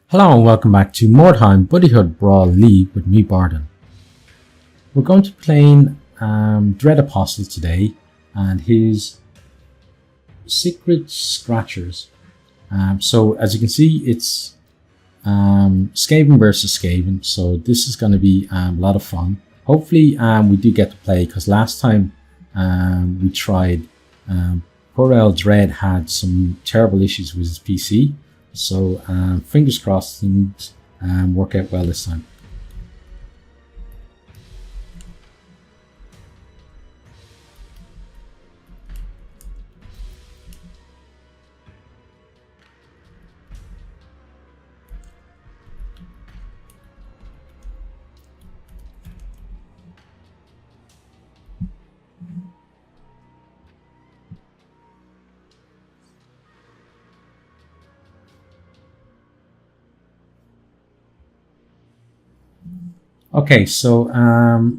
Hello and welcome back to Mordheim Buddyhood Brawl League with me, Bardon. We're going to be playing Dread Apostle today and his Secret Scratchers. So as you can see, it's Skaven versus Skaven, so this is going to be a lot of fun. Hopefully we do get to play, because last time we tried, poor old Dread had some terrible issues with his PC. So fingers crossed things work out well this time. Okay, so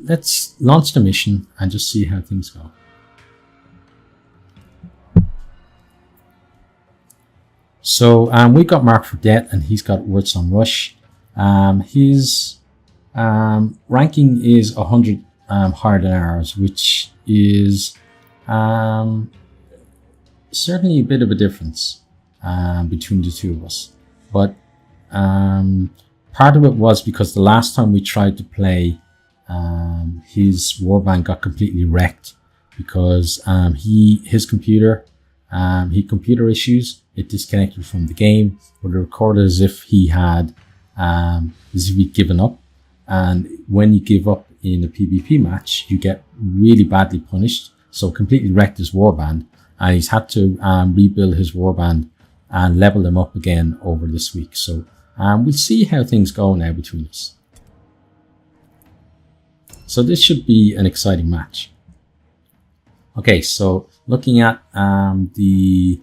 let's launch the mission and just see how things go. So we got marked for death and he's got words on rush. His ranking is 100 higher than ours, which is certainly a bit of a difference between the two of us. But part of it was because the last time we tried to play, his warband got completely wrecked because his computer, he had computer issues. It disconnected from the game, but it recorded as if he'd given up. And when you give up in a PvP match, you get really badly punished. So completely wrecked his warband, and he's had to rebuild his warband and level them up again over this week. So we'll see how things go now between us. So this should be an exciting match. Okay, so looking at the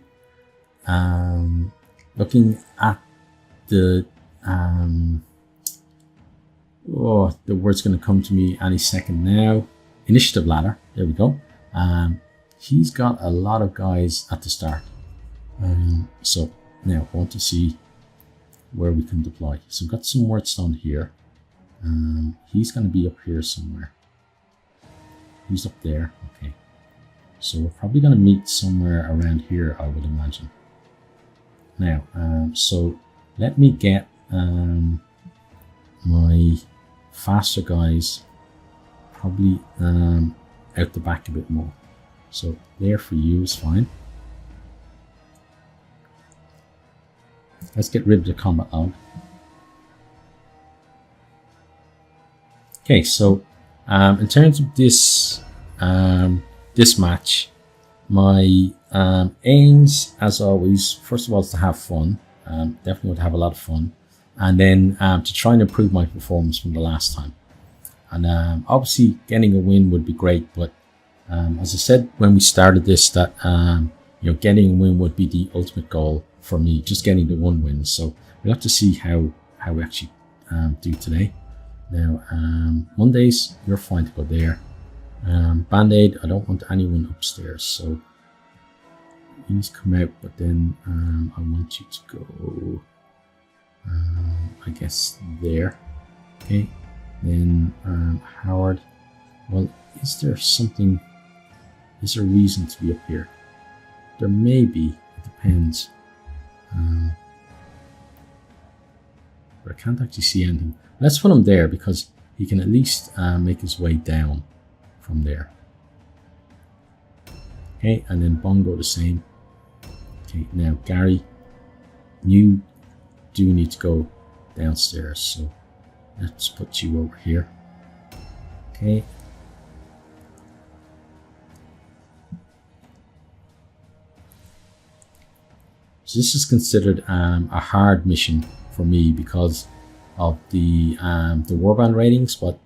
word's going to come to me any second now. Initiative ladder. There we go. He's got a lot of guys at the start. So now I want to see where we can deploy. So we've got some words down here. He's going to be up here somewhere. He's up there. Okay. So we're probably going to meet somewhere around here, I would imagine. Now, so let me get my faster guys probably out the back a bit more. So there for you is fine. Let's get rid of the combat log. Okay, so in terms of this this match, my aims, as always, first of all, is to have fun. Definitely want to have a lot of fun, and then to try and improve my performance from the last time. And obviously, getting a win would be great, but as I said when we started this, that getting a win would be the ultimate goal for me, just getting the one win. So we'll have to see how we actually do today. Now, Mondays, you're fine to go there. Band-Aid, I don't want anyone upstairs, so he's come out, but then I want you to go, I guess, there. Okay, then Howard, well, is there a reason to be up here? There may be, it depends. But I can't actually see anything. Let's put him there because he can at least make his way down from there. Okay, and then Bongo the same. Okay, now Gary, you do need to go downstairs, so let's put you over here. Okay. So this is considered a hard mission for me because of the warband ratings, but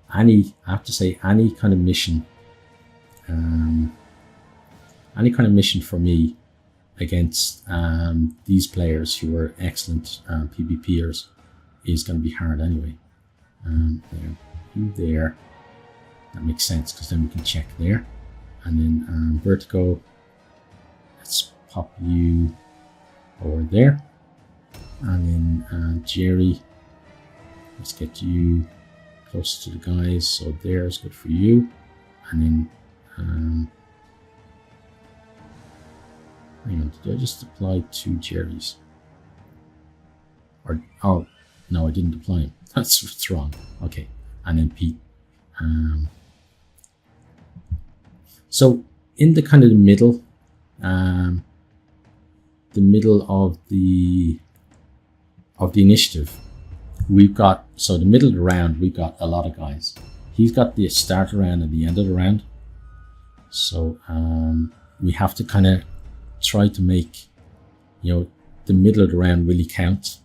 I have to say any kind of mission for me against these players who are excellent PvPers is going to be hard anyway. You there, that makes sense because then we can check there. And then Vertigo, let's pop you over there. And then Jerry, let's get you close to the guys. So there's good for you. And then, hang on, did I just apply 2 Jerrys? Or, oh, no, I didn't apply him. That's what's wrong. Okay, and then Pete. So in the kind of the middle of the initiative, we've got, so the middle of the round, we've got a lot of guys. He's got the start round and the end of the round. So we have to kind of try to make, you know, the middle of the round really count.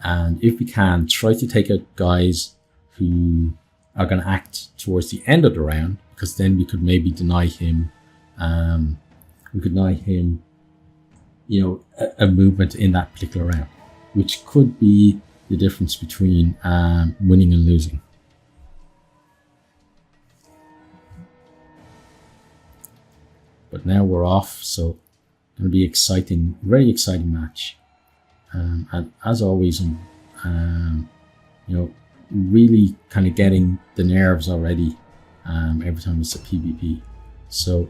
And if we can, try to take out guys who are going to act towards the end of the round, because then we could maybe deny him, you know, a movement in that particular round, which could be the difference between winning and losing. But now we're off, so going to be exciting, very exciting match. And as always, you know, really kind of getting the nerves already every time it's a PvP. So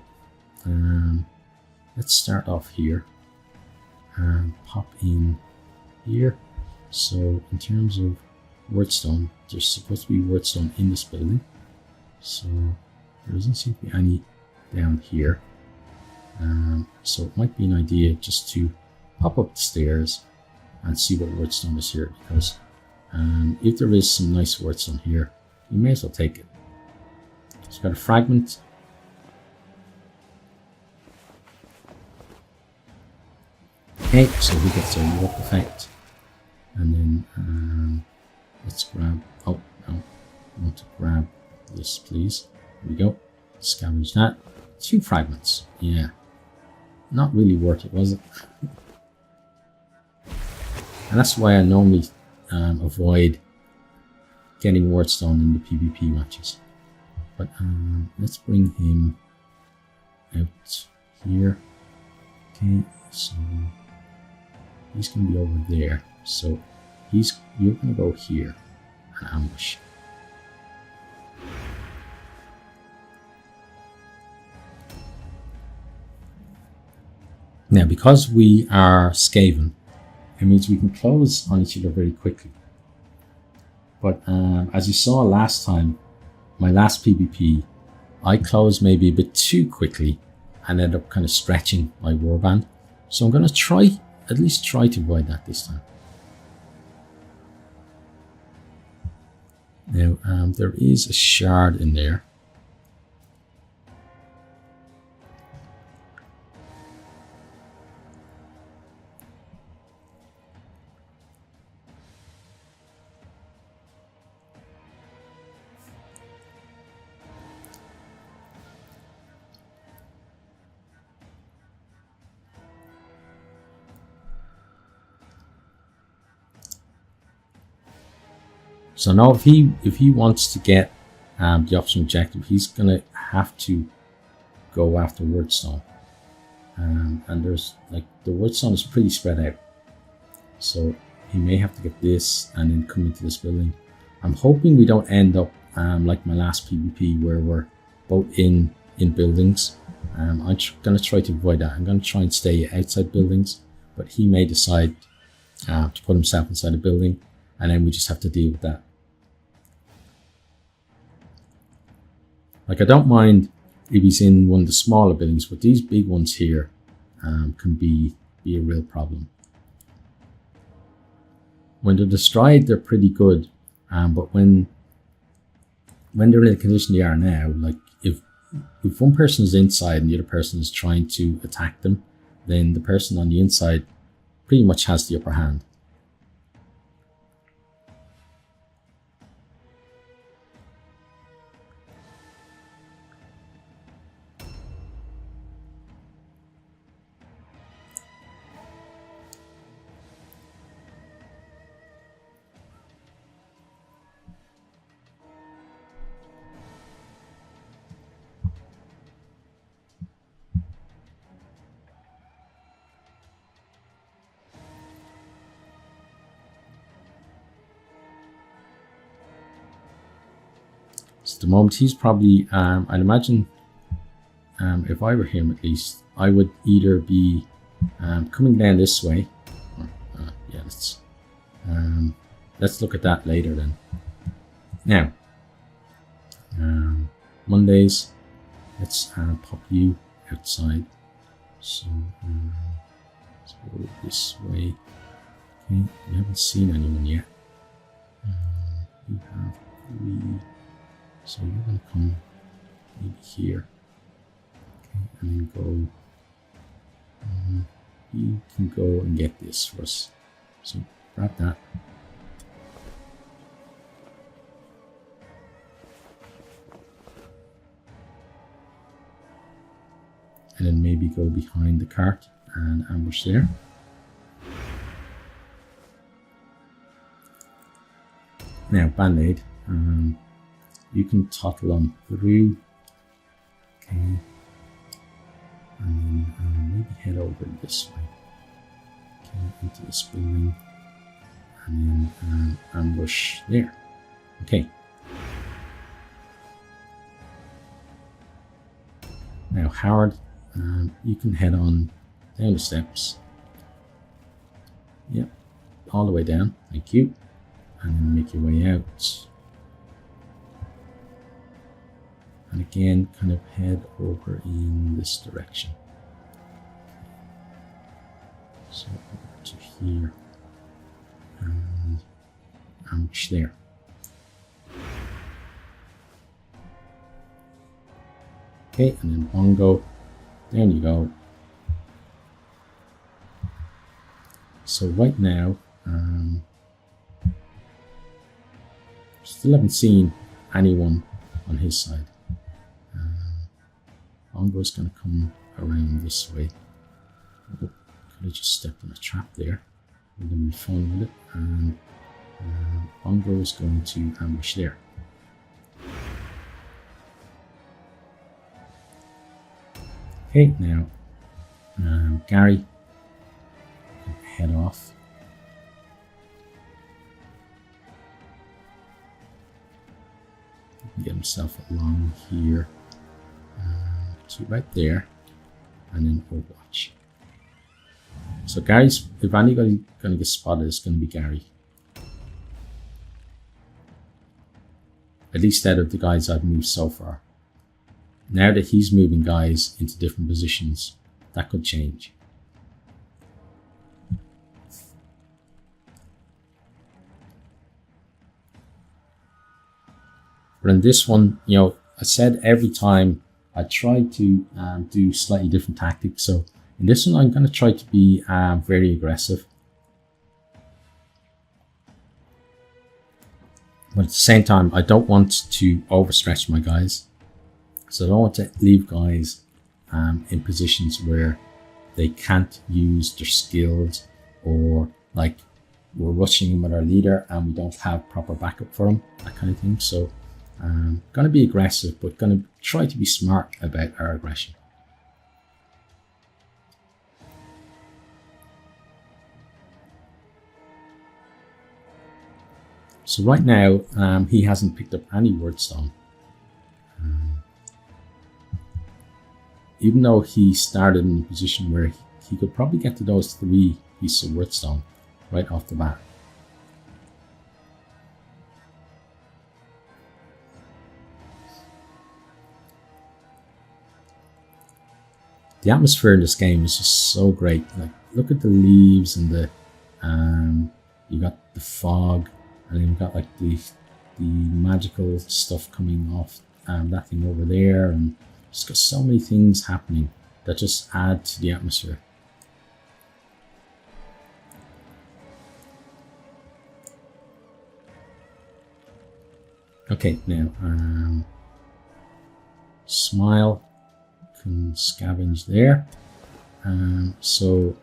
let's start off here and pop in here. So in terms of wordstone, there's supposed to be wordstone in this building. So there doesn't seem to be any down here. So it might be an idea just to pop up the stairs and see what wordstone is here, because if there is some nice wordstone here, you may as well take it. It's got a fragment. Okay, so he gets a warp effect. And then let's grab, oh no, I want to grab this please. Here we go, scavenge that. 2 fragments, yeah. Not really worth it, was it? And that's why I normally avoid getting wordstone in the PvP matches. But let's bring him out here. Okay, so he's going to be over there. So you're going to go here and ambush. Now, because we are Skaven, it means we can close on each other very quickly. But as you saw last time, my last PvP, I closed maybe a bit too quickly and ended up kind of stretching my warband. So I'm going to try, at least try to avoid that this time. Now, there is a shard in there. So now if he wants to get the option objective, he's gonna have to go after wordstone. And there's like the wordstone is pretty spread out. So he may have to get this and then come into this building. I'm hoping we don't end up like my last PvP where we're both in buildings. I'm gonna try to avoid that. I'm gonna try and stay outside buildings, but he may decide to put himself inside a building, and then we just have to deal with that. Like, I don't mind if he's in one of the smaller buildings, but these big ones here can be a real problem. When they're destroyed, they're pretty good, but when they're in the condition they are now, like if one person is inside and the other person is trying to attack them, then the person on the inside pretty much has the upper hand. the moment he's probably, I'd imagine, if I were him at least, I would either be coming down this way. Or, yeah, let's look at that later then. Now, Mondays, let's pop you outside. So, let's go this way. Okay, we haven't seen anyone yet. You have 3, so you're going to come maybe here. Okay, and then go. You can go and get this for us. So grab that. And then maybe go behind the cart and ambush there. Now, Band-Aid, you can tottle on through. Okay. And then maybe head over this way. Okay, into the spring ring. And then ambush there. Okay. Now, Howard, you can head on down the steps. Yep, all the way down. Thank you. And then make your way out. And again, kind of head over in this direction. So over to here. And ambush there. Okay, and then Bongo. There you go. So right now, still haven't seen anyone on his side. Bongo's going to come around this way. Oh, could have just stepped in a trap there. We're going to be fun with it. And Bongo is going to ambush there. Okay, now Gary, head off. Get himself along here to right there, and then Overwatch. So Gary's, if anybody going to get spotted, it's going to be Gary. At least out of the guys I've moved so far. Now that he's moving guys into different positions, that could change. But in this one, you know, I said every time I try to do slightly different tactics. So in this one, I'm going to try to be very aggressive. But at the same time, I don't want to overstretch my guys. So I don't want to leave guys in positions where they can't use their skills, or like we're rushing with our leader and we don't have proper backup for them, that kind of thing. So going to be aggressive, but going to try to be smart about our aggression. So right now, he hasn't picked up any wordstone. Even though he started in a position where he could probably get to those 3 pieces of wordstone right off the bat. The atmosphere in this game is just so great. Like, look at the leaves and the you got the fog, and then you got like the magical stuff coming off that thing over there, and just got so many things happening that just add to the atmosphere. Okay, now Smile can scavenge there. So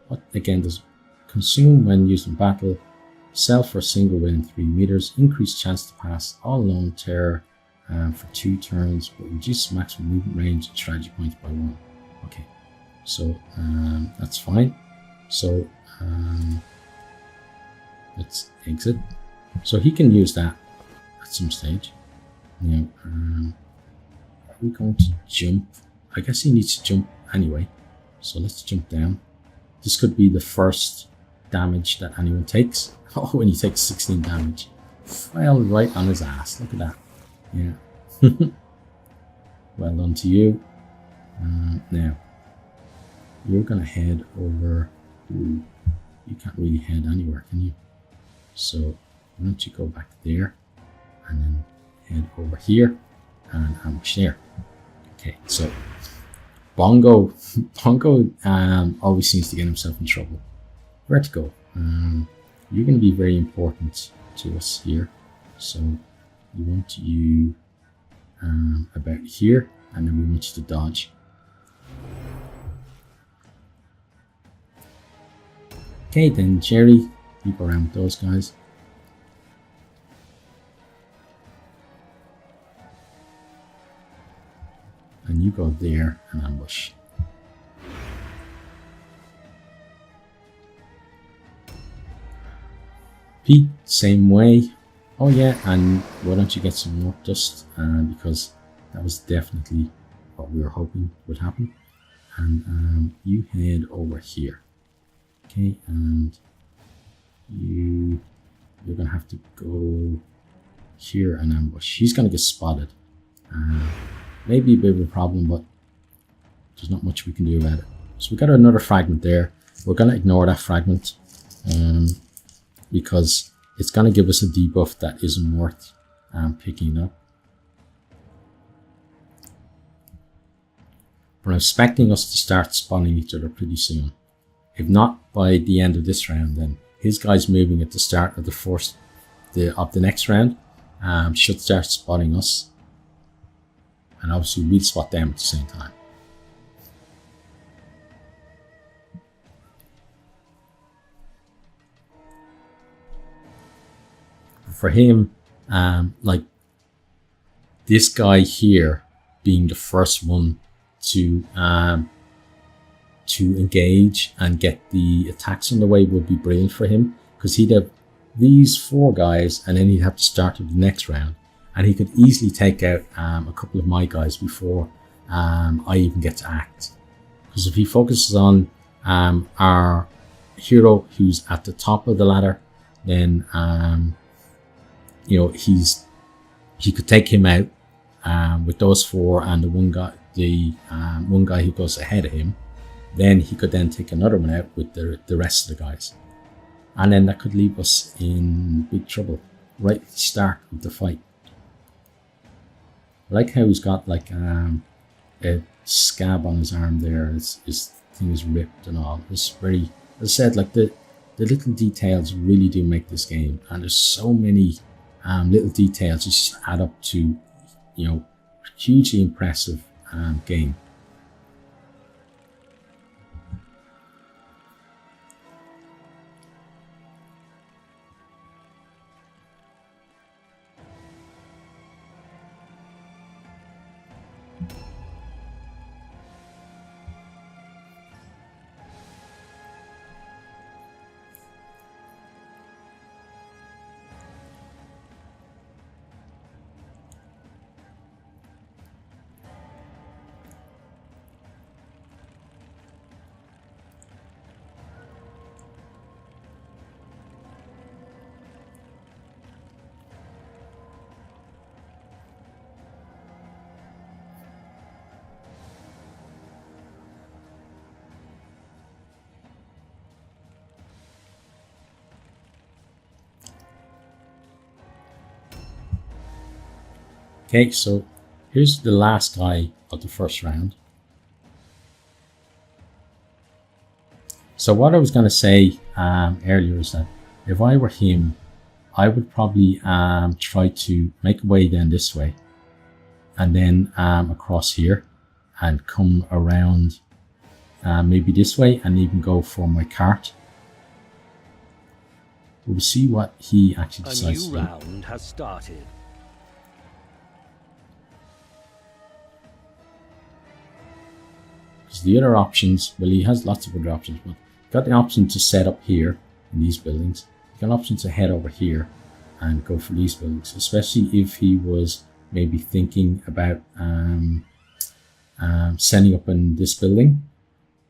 what again does consume when used in battle, sell for a single within 3 meters, increased chance to pass all alone terror for 2 turns, but reduce maximum movement range and strategy points by 1. Okay, so that's fine. So let's exit. So he can use that at some stage. Now, are we going to jump? I guess he needs to jump anyway. So let's jump down. This could be the first damage that anyone takes. Oh, and he takes 16 damage. Well, right on his ass. Look at that. Yeah. Well done to you. Now, you're going to head over. Ooh, you can't really head anywhere, can you? So, why don't you go back there and then head over here and ambush there. Okay, so Bongo always seems to get himself in trouble. Where to go? You're going to be very important to us here. So, we want you about here, and then we want you to dodge. Okay, then Jerry, you go around with those guys. And you go there and ambush. Pete, same way. Oh yeah, and why don't you get some more dust? Because that was definitely what we were hoping would happen. And you head over here. Okay, and you're gonna have to go here and ambush. He's gonna get spotted. Maybe a bit of a problem, but there's not much we can do about it. So we got another fragment there. We're gonna ignore that fragment because it's gonna give us a debuff that isn't worth picking up. But I'm expecting us to start spawning each other pretty soon. If not by the end of this round, then his guys moving at the start of the next round should start spotting us. And obviously we'll spot them at the same time. For him, like this guy here being the first one to engage and get the attacks on the way would be brilliant for him, because he'd have these 4 guys and then he'd have to start with the next round. And he could easily take out a couple of my guys before I even get to act. Because if he focuses on our hero who's at the top of the ladder, then you know, he could take him out with those 4 and the one guy who goes ahead of him. Then he could then take another one out with the rest of the guys, and then that could leave us in big trouble right at the start of the fight. I like how he's got like a scab on his arm there. His thing is ripped and all. It's very, as I said, like the little details really do make this game, and there's so many little details just add up to, you know, hugely impressive game. Okay, so here's the last guy of the first round. So what I was going to say earlier is that if I were him, I would probably try to make a way then this way, and then across here, and come around maybe this way, and even go for my cart. We'll see what he actually decides to do. A new round has started. Because the other options, well, he has lots of other options, but got the option to set up here in these buildings. Got an option to head over here and go for these buildings, especially if he was maybe thinking about setting up in this building,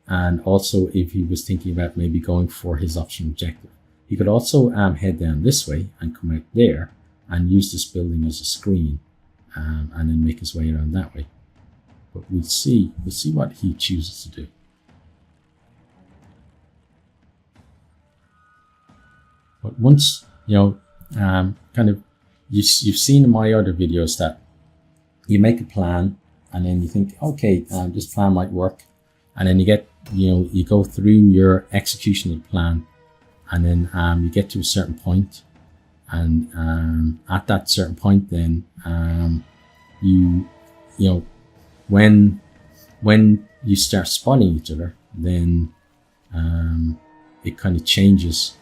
and also if he was thinking about maybe going for his option objective. He could also head down this way and come out there and use this building as a screen, and then make his way around that way. But we'll see what he chooses to do. But once, you know, kind of, you've seen in my other videos that you make a plan and then you think, okay, this plan might work. And then you get, you know, you go through your execution of the plan, and then you get to a certain point, and at that certain point, then you know, when you start spotting each other, then it kind of changes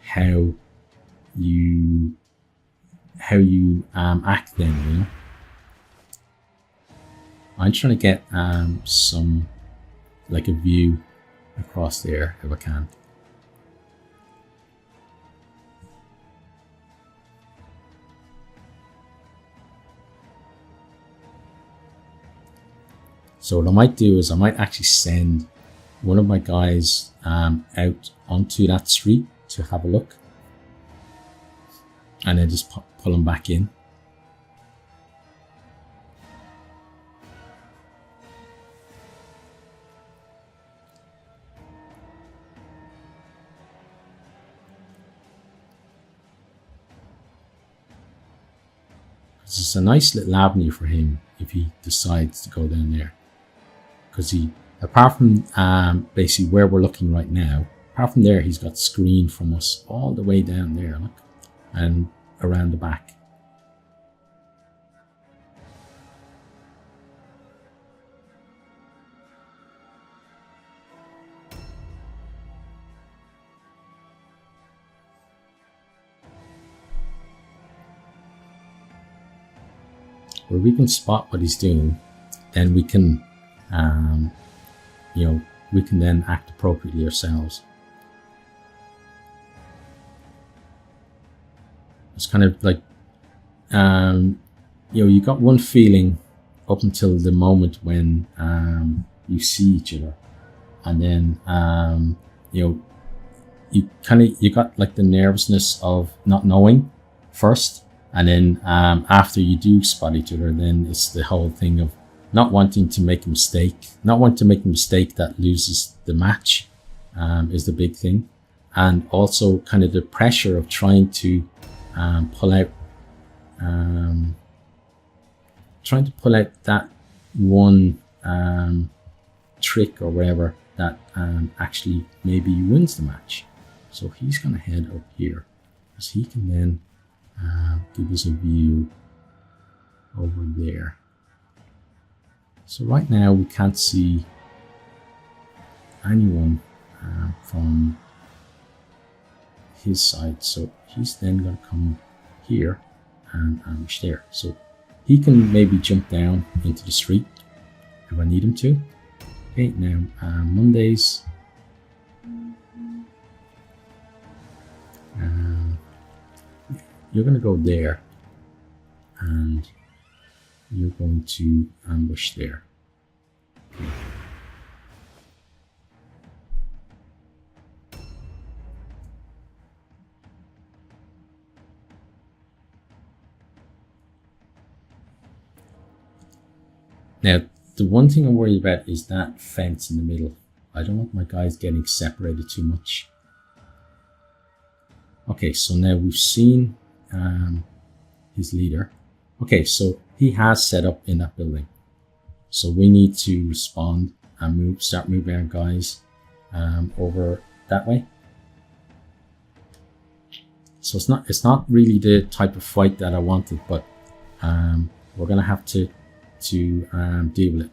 how you act then, you know. I'm trying to get some, like, a view across there if I can. So what I might do is I might actually send one of my guys out onto that street to have a look, and then just pull them back in. It's a nice little avenue for him if he decides to go down there, because he, apart from basically where we're looking right now, apart from there, he's got screen from us all the way down there, look, and around the back. Where we can spot what he's doing, then we can, you know, we can then act appropriately ourselves. It's kind of like, you know, you got one feeling up until the moment when you see each other, and then you know, you got like the nervousness of not knowing first, and then after you do spot each other, then it's the whole thing of not wanting to make a mistake, that loses the match, is the big thing, and also kind of the pressure of trying to pull out that one trick or whatever that actually maybe wins the match. So he's going to head up here, because he can then give us a view over there. So right now we can't see anyone from his side, so he's then going to come here and ambush there. So he can maybe jump down into the street if I need him to. Okay, now Mondays. You're going to go there, and you're going to ambush there. Okay. Now, the one thing I'm worried about is that fence in the middle. I don't want my guys getting separated too much. Okay, so now we've seen his leader. Okay, so he has set up in that building. So we need to respond and start moving our guys over that way. So it's not really the type of fight that I wanted, but we're gonna have to deal with it.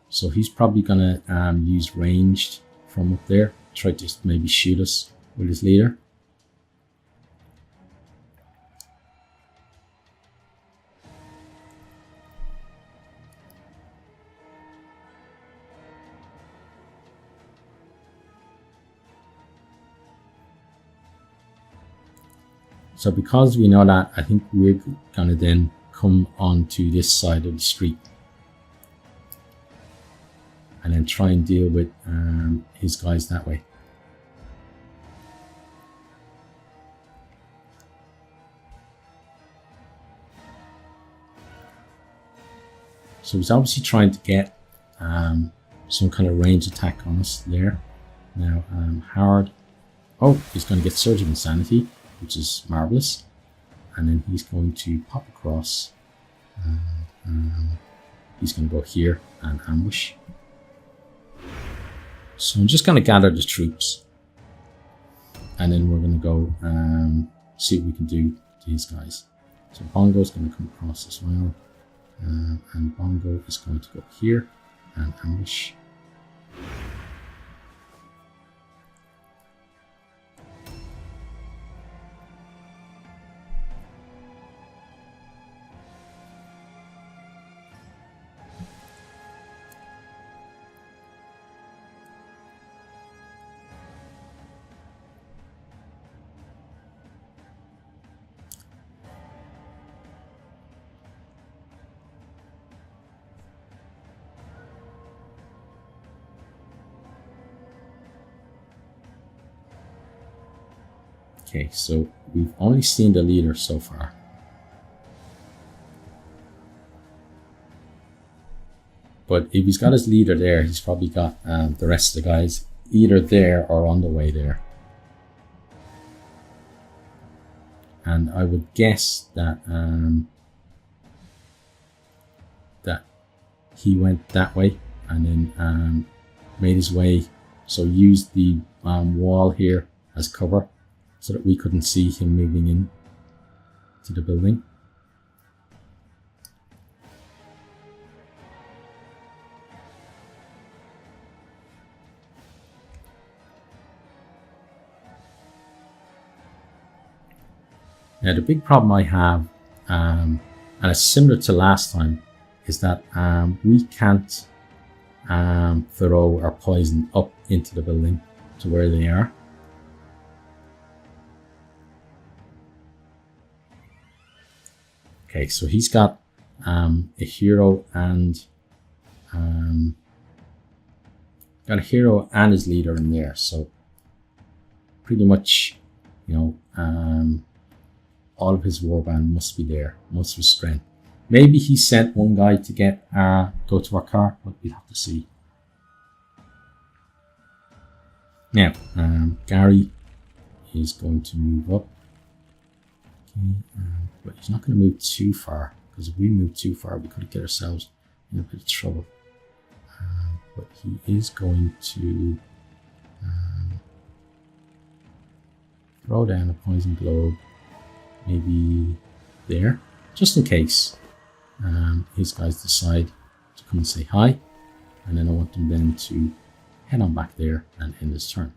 So he's probably gonna use ranged from up there, try to maybe shoot us with his leader. So because we know that, I think we're gonna then come onto this side of the street and then try and deal with his guys that way. So he's obviously trying to get some kind of range attack on us there. Now Howard, oh, he's going to get Surgical Insanity, which is marvellous. And then he's going to pop across. He's going to go here and ambush. So I'm just going to gather the troops. And then we're going to go see what we can do to his guys. So Bongo's going to come across as well. And Bongo is going to go here and ambush. Okay, so we've only seen the leader so far. But if he's got his leader there, he's probably got the rest of the guys either there or on the way there. And I would guess that that he went that way and then made his way, so used the wall here as cover, so that we couldn't see him moving in to the building. Now the big problem I have, and it's similar to last time, is that we can't throw our poison up into the building to where they are. Okay, so he's got a hero and his leader in there. So pretty much, you know, all of his warband must be there, most of his strength. Maybe he sent one guy to get go to our car, but we'll have to see. Now, Gary is going to move up. Okay, but he's not going to move too far, because if we move too far, we could get ourselves in a bit of trouble. But he is going to throw down a poison globe, maybe there, just in case his guys decide to come and say hi. And then I want them then to head on back there and end his turn.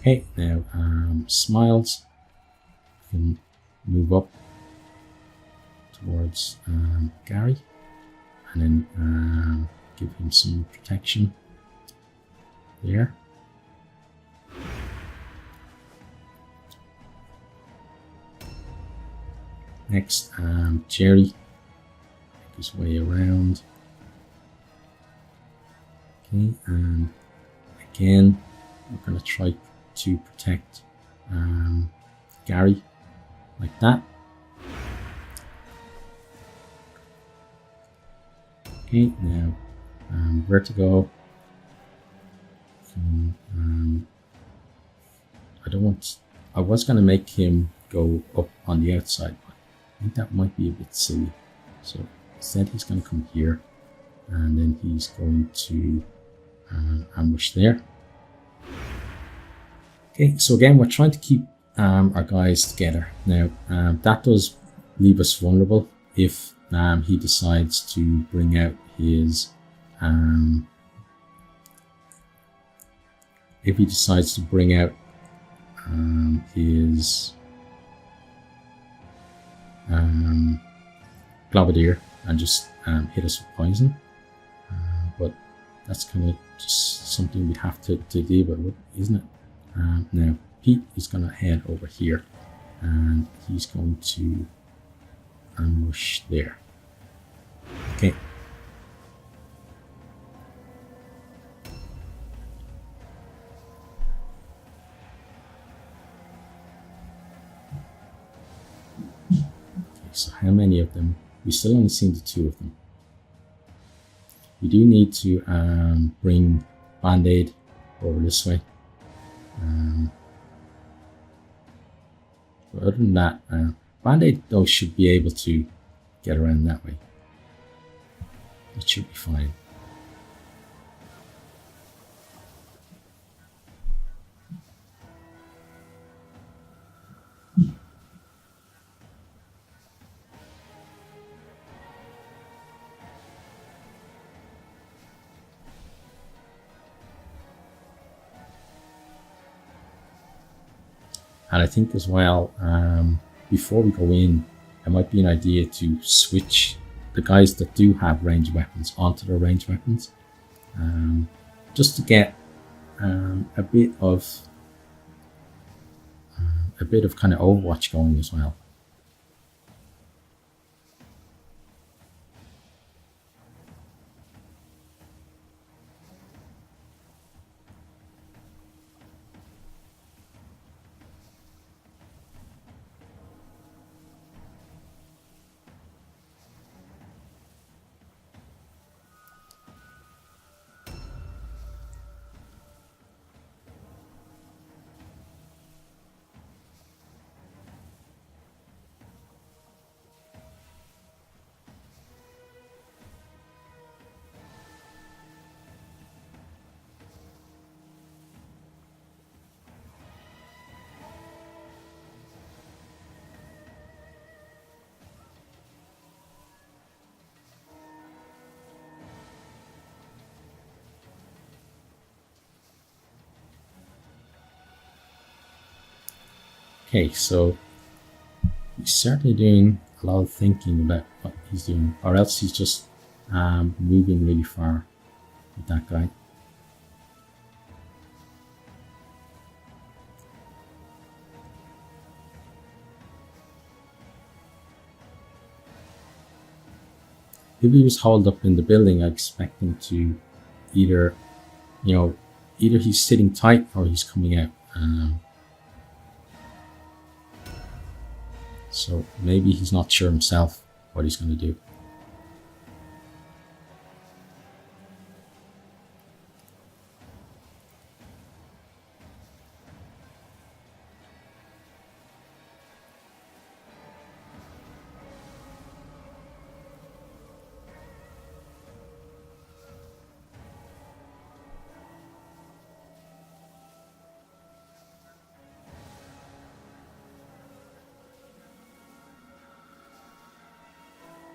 Okay, now Smiles can move up towards Gary and then give him some protection there. Next, Jerry, make his way around. Okay, and again, we're going to try to protect Gary like that. Okay, now Vertigo. I was going to make him go up on the outside, but I think that might be a bit silly. So instead he's going to come here and then he's going to ambush there. Okay, so again we're trying to keep our guys together. Now that does leave us vulnerable if he decides to bring out his Globadier and just hit us with poison. But that's kind of just something we have to deal with, isn't it? Now Pete is going to head over here and he's going to ambush there. Okay. So how many of them? We still only seen the 2 of them. We do need to bring Band-Aid over this way. But other than that, Band-Aid though should be able to get around that way. It should be fine. And I think as well, before we go in, it might be an idea to switch the guys that do have ranged weapons onto their ranged weapons, just to get a bit of kind of Overwatch going as well. Okay, so he's certainly doing a lot of thinking about what he's doing, or else he's just moving really far with that guy. If he was holed up in the building, I expect him to either he's sitting tight or he's coming out. So maybe he's not sure himself what he's going to do.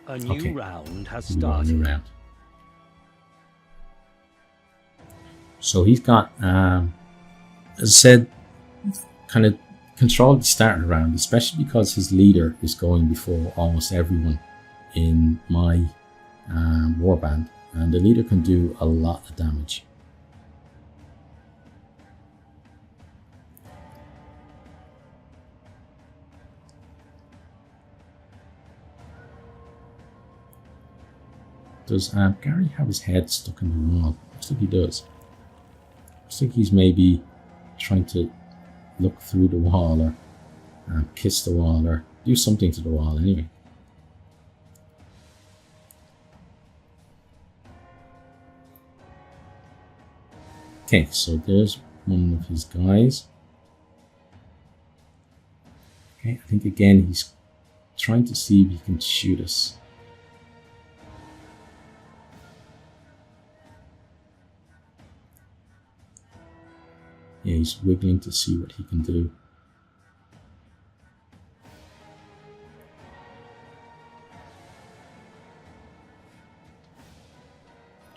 A new round has started. Round. So he's got, as I said, kind of controlled the starting round, especially because his leader is going before almost everyone in my warband, and the leader can do a lot of damage. Does Gary have his head stuck in the wall? Looks like he does. Looks like he's maybe trying to look through the wall or kiss the wall or do something to the wall anyway. Okay, so there's one of his guys. Okay, I think again he's trying to see if he can shoot us. Yeah, he's wiggling to see what he can do.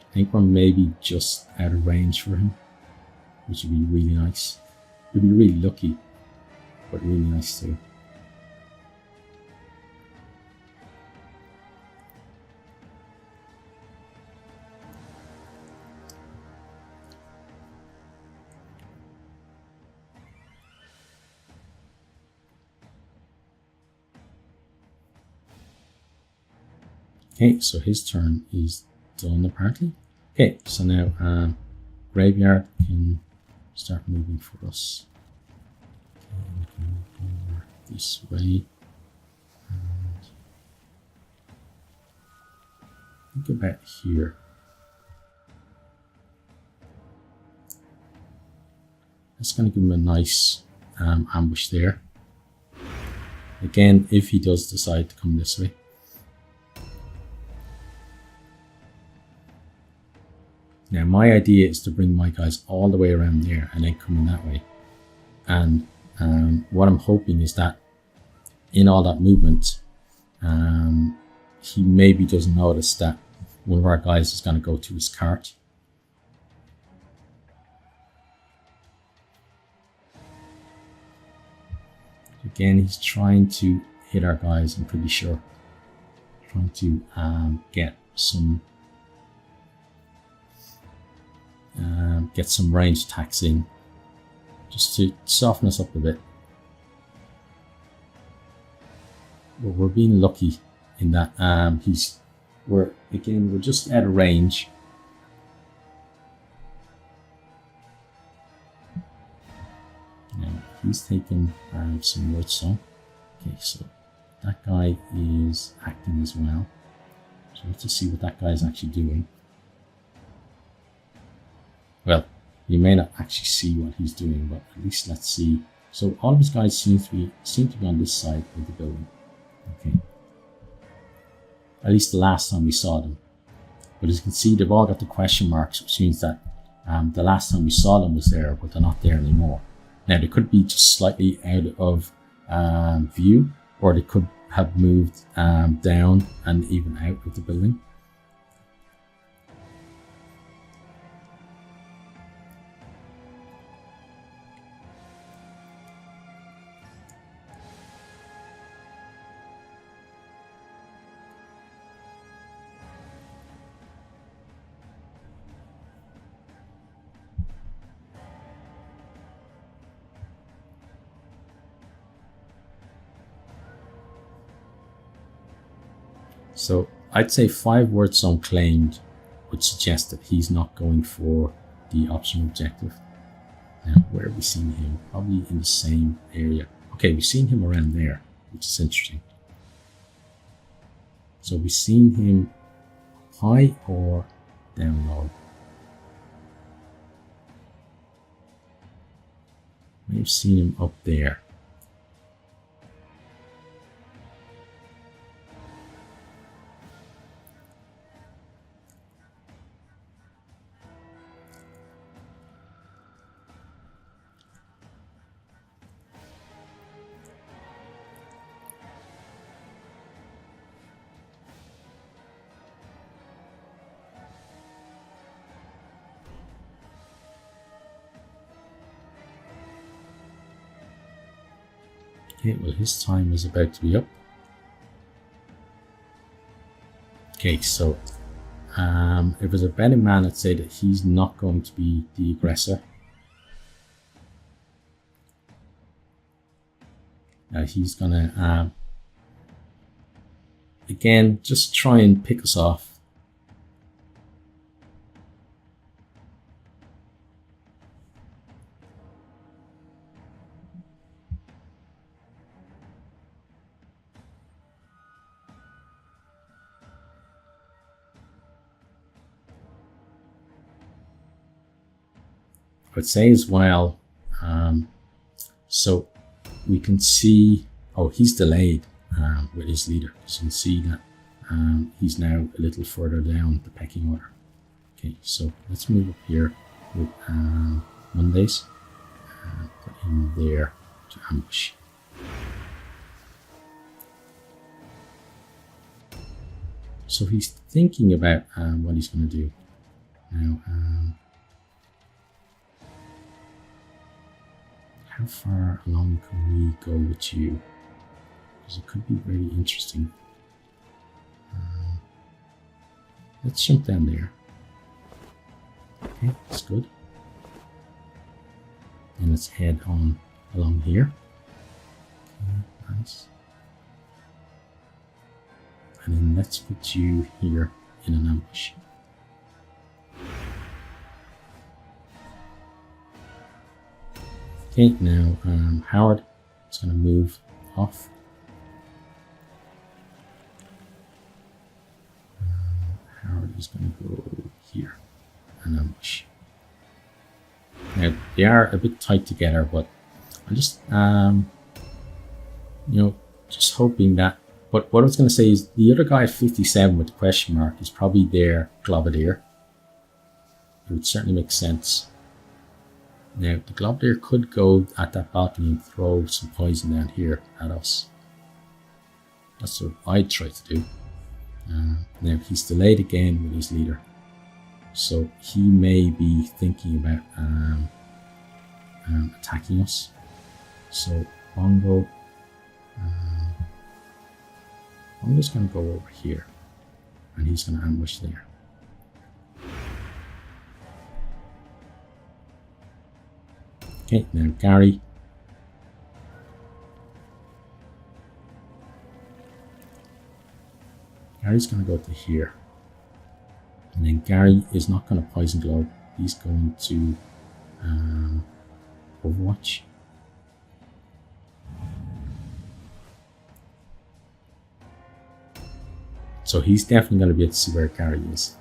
I think we're maybe just out of range for him, which would be really nice. We'd be really lucky, but really nice too. Okay, so his turn is done apparently. Okay, so now Graveyard can start moving for us. Okay, we can move over this way. And think about here. That's going to give him a nice ambush there. Again, if he does decide to come this way. Now my idea is to bring my guys all the way around there and then come in that way. And what I'm hoping is that in all that movement, he maybe doesn't notice that one of our guys is going to go to his cart. Again, he's trying to hit our guys, I'm pretty sure. Trying to get some range attacks in, just to soften us up a bit. But we're being lucky in that we're just out of range. Now he's taking some wood song. Okay, so that guy is acting as well. So let's see what that guy is actually doing. Well, you may not actually see what he's doing, but at least let's see. So all of his guys seem to be on this side of the building. Okay. At least the last time we saw them. But as you can see, they've all got the question marks, which means that the last time we saw them was there, but they're not there anymore. Now they could be just slightly out of view, or they could have moved down and even out of the building. So I'd say 5 words unclaimed would suggest that he's not going for the optional objective. Now, where have we seen him? Probably in the same area. Okay, we've seen him around there, which is interesting. So we've seen him high or down low. May have seen him up there. Okay, well his time is about to be up. Okay, so if it was a betting man, I'd say that he's not going to be the aggressor. He's gonna again just try and pick us off. I'd say as well, so we can see, oh, he's delayed with his leader. So you can see that he's now a little further down the pecking order. Okay, so let's move up here with Mondays, put him there to ambush. So he's thinking about what he's going to do now. How far along can we go with you? Because it could be very interesting. Let's jump down there. Okay, that's good. And let's head on along here. Okay, nice. And then let's put you here in an ambush. Okay, now Howard is going to move off. Howard is going to go here and ambush. Now they are a bit tight together, but I'm just you know, just hoping that. But what I was going to say is the other guy at 57 with the question mark is probably their Globadier. It would certainly make sense. Now the Globadier could go at that balcony and throw some poison down here at us. That's what I'd try to do. Now he's delayed again with his leader, so he may be thinking about attacking us. So Bongo, Bongo's going to go over here, and he's going to ambush there. Okay, now Gary. Gary's going to go to here. And then Gary is not going to poison globe. He's going to Overwatch. So he's definitely going to be able to see where Gary is.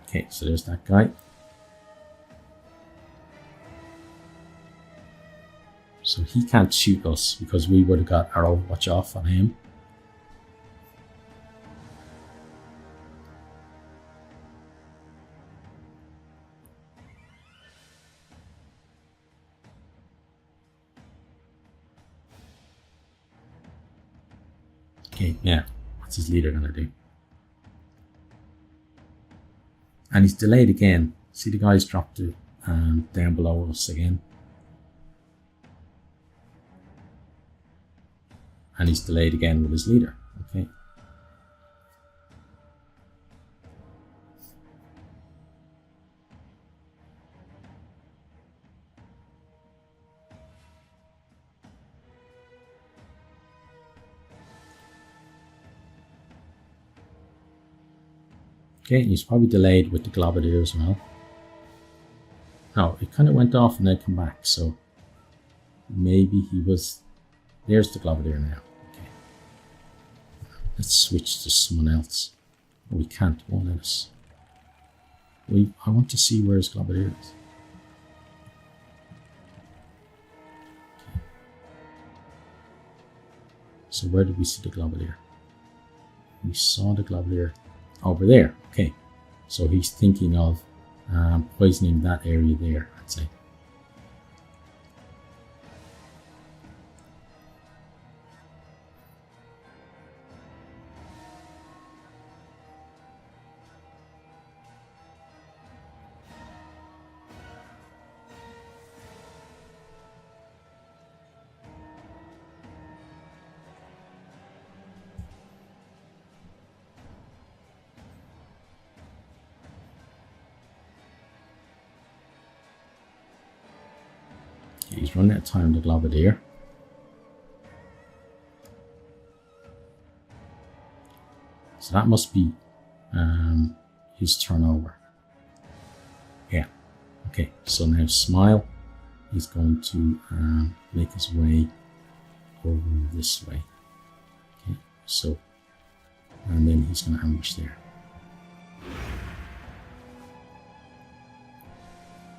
Okay, so there's that guy. So he can't shoot us because we would have got our Overwatch off on him. Okay, yeah, what's his leader gonna do? And he's delayed again. See, the guy's dropped it down below us again. And he's delayed again with his leader. Okay. Okay, he's probably delayed with the Globadier as well. No, it kind of went off and then come back, so maybe he was... There's the Globadier now. Okay. Let's switch to someone else. Oh, we can't, won't let us. I want to see where his Globadier is. Okay. So where did we see the Globadier? We saw the Globadier over there. Okay, so he's thinking of poisoning that area there, I'd say. He's running out of time, the Globadier. So that must be his turnover. Yeah. Okay, so now Smile is going to make his way over this way. Okay, so, and then he's going to ambush there.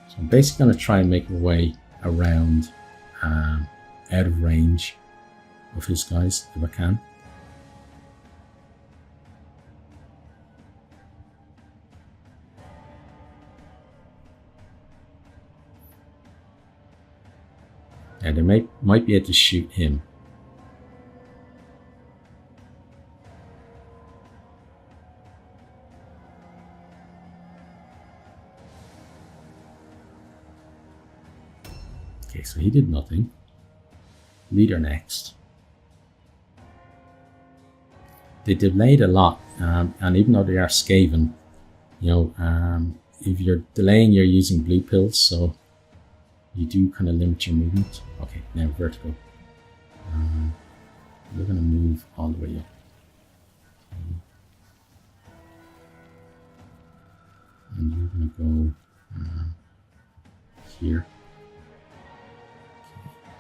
So I'm basically going to try and make a way around out of range of his guys if I can. Yeah, they might be able to shoot him. Okay, so he did nothing. Leader next. They delayed a lot, and even though they are Skaven, you know, if you're delaying, you're using blue pills, so you do kind of limit your movement. Okay, now vertical. We're going to move all the way up. Okay. And you're going to go here.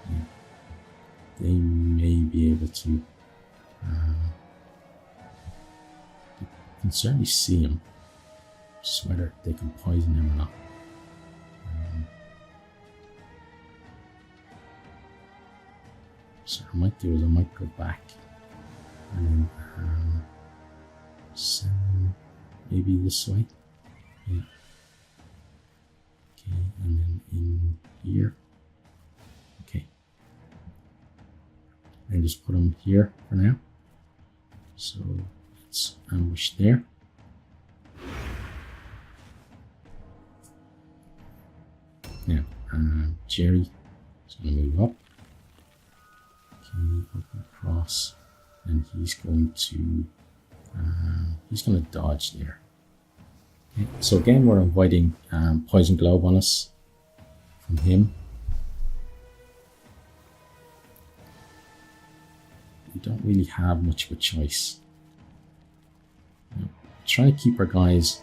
Okay. Yeah. They may be able to. You can certainly see him. Just whether they can poison him or not. So what I might do is I might go back and send them maybe this way. Yeah. Okay, and then in here. Okay. And just put them here for now. So let's ambush there. Now, Jerry is going to move up. Okay, up across, and he's going to dodge there. Okay, so again, we're inviting Poison Globe on us from him. We don't really have much of a choice. You know, try to keep our guys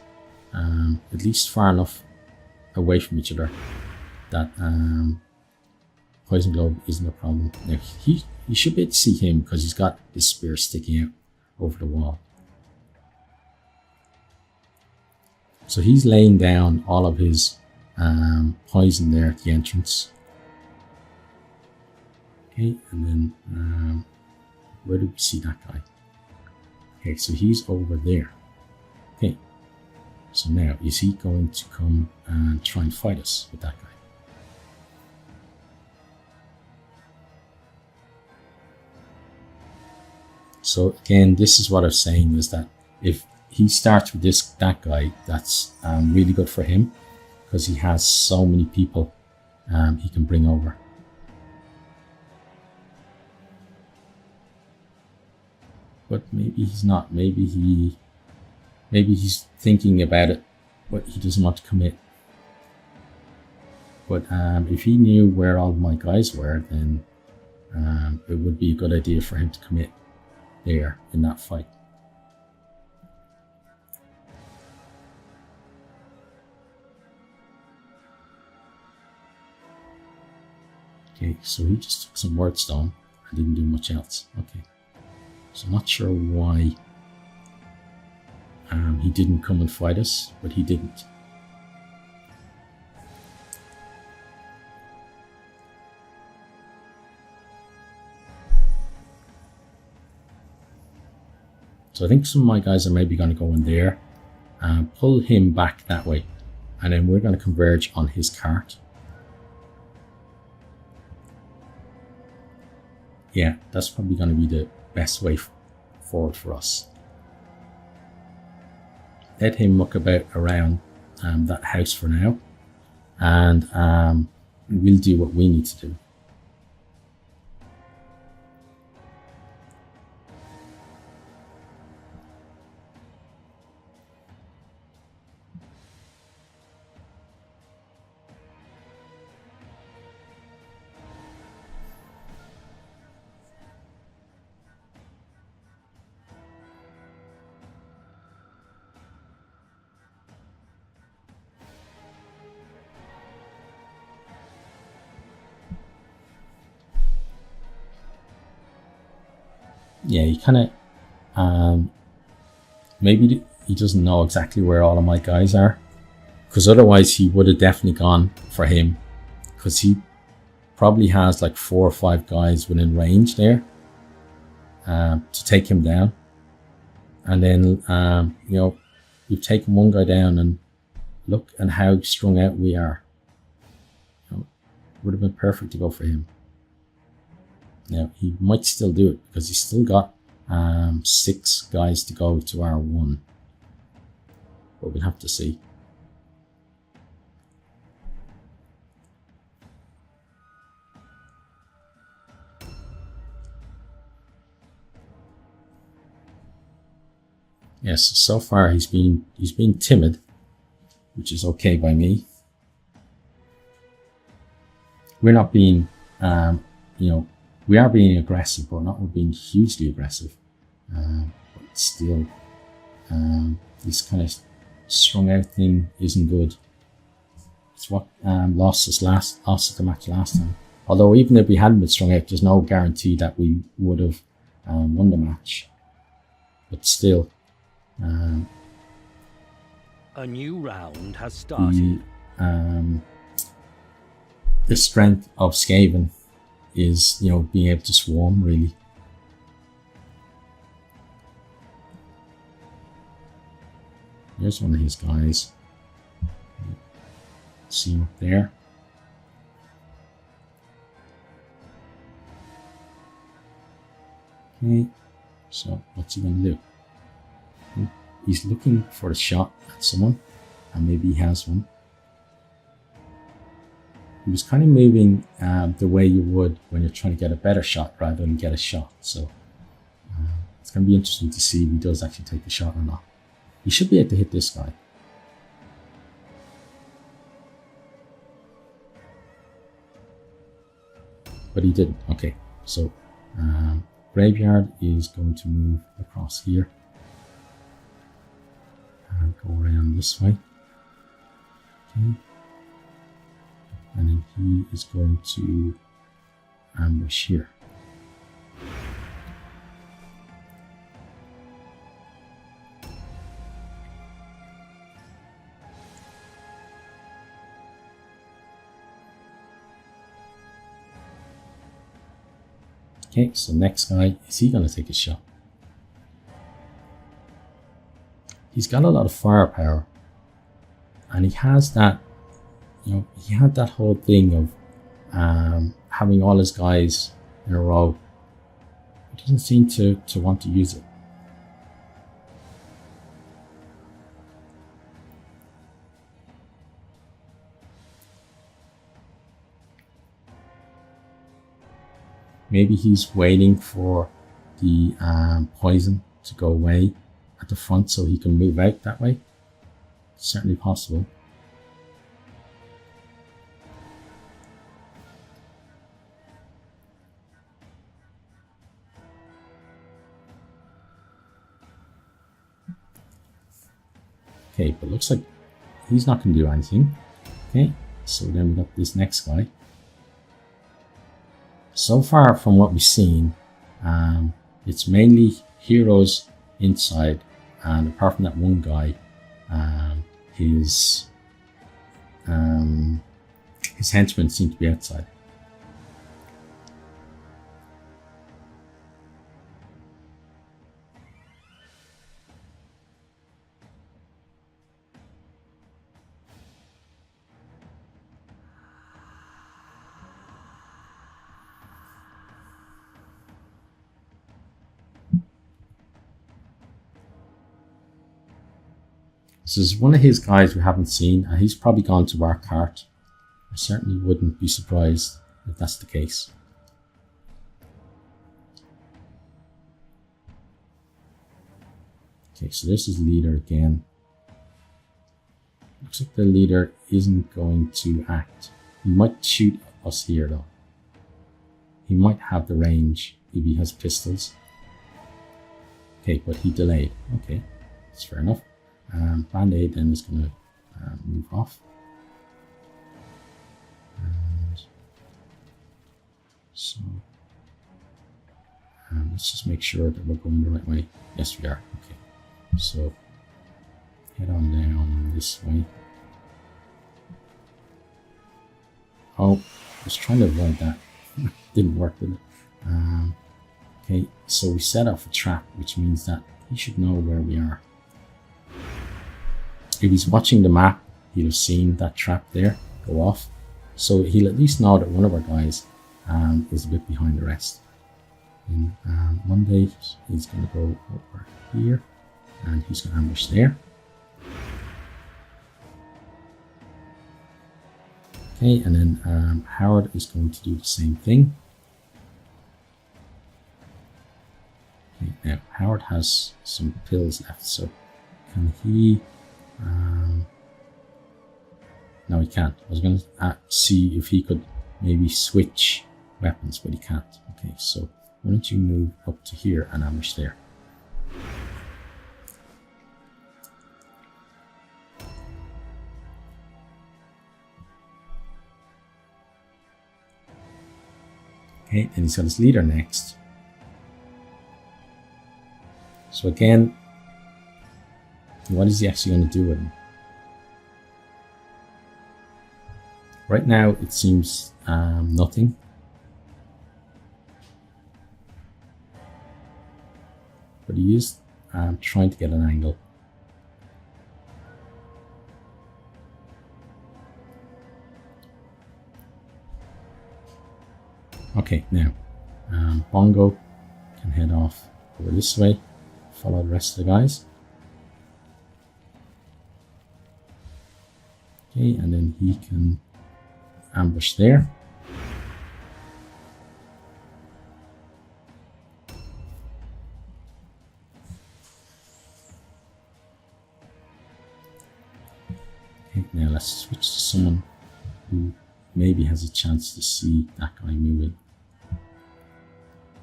at least far enough away from each other that Poison Globe isn't a problem. Now you should be able to see him because he's got his spear sticking out over the wall. So he's laying down all of his poison there at the entrance. Okay, and then where do we see that guy? Okay, so he's over there. Okay, so now is he going to come and try and fight us with that guy? So again, this is what I'm saying, is that if he starts with that guy, that's really good for him because he has so many people he can bring over. But maybe he's not. Maybe he's thinking about it, but he doesn't want to commit. But if he knew where all my guys were, then it would be a good idea for him to commit there in that fight. Okay, so he just took some Wordstone and didn't do much else. Okay, so not sure why he didn't come and fight us, but he didn't. So I think some of my guys are maybe going to go in there and pull him back that way. And then we're going to converge on his cart. Yeah, that's probably going to be the best way forward for us. Let him muck about around that house for now. And we'll do what we need to do. Yeah, he kind of, maybe he doesn't know exactly where all of my guys are, because otherwise he would have definitely gone for him, because he probably has like 4 or 5 guys within range there to take him down. And then, you know, you've taken one guy down and look at how strung out we are. You know, would have been perfect to go for him. Now, he might still do it because he's still got 6 guys to go to our 1. But we'll have to see. Yes, so far he's been timid, which is okay by me. We're not being, you know, we are being aggressive, but not we're being hugely aggressive. But still, this kind of strung out thing isn't good. It's what lost us the match last time. Although even if we hadn't been strung out, there's no guarantee that we would have won the match. But still, a new round has started. The strength of Skaven is, you know, being able to swarm, really. There's one of his guys. See him up there. Okay, so what's he going to do? He's looking for a shot at someone, and maybe he has one. He was kind of moving the way you would when you're trying to get a better shot rather than get a shot. So it's going to be interesting to see if he does actually take the shot or not. He should be able to hit this guy. But he didn't. Okay, so Graveyard is going to move across here and go around this way. Okay. And then he is going to ambush here. Okay, so next guy, is he going to take a shot? He's got a lot of firepower, and he has that, you know, he had that whole thing of having all his guys in a row. He doesn't seem to want to use it. Maybe he's waiting for the poison to go away at the front so he can move out that way. Certainly possible. Okay, but looks like he's not going to do anything. Okay, so then we got this next guy. So far from what we've seen, it's mainly heroes inside, and apart from that one guy, his henchmen seem to be outside. This is one of his guys we haven't seen, and he's probably gone to our cart. I certainly wouldn't be surprised if that's the case. Okay, so this is leader again. Looks like the leader isn't going to act. He might shoot us here though. He might have the range if he has pistols. Okay, but he delayed. Okay, that's fair enough. Band-Aid then is going to move off. And so let's just make sure that we're going the right way. Yes, we are. Okay, so head on down this way. Oh, I was trying to avoid that. Didn't work with it. Okay, so we set off a trap, which means that he should know where we are. If he's watching the map, he'll have seen that trap there go off. So he'll at least know that one of our guys is a bit behind the rest. And Monday, he's going to go over here, and he's going to ambush there. Okay, and then Howard is going to do the same thing. Okay, now Howard has some pills left, so can he... no, he can't. I was going to see if he could maybe switch weapons, but he can't. Okay, so why don't you move up to here and ambush there. Okay, then he's got his leader next. So again, what is he actually going to do with him? Right now, it seems nothing. But he is trying to get an angle. Okay, now Bongo can head off over this way, follow the rest of the guys. Okay, and then he can ambush there. Okay, now let's switch to someone who maybe has a chance to see that guy moving.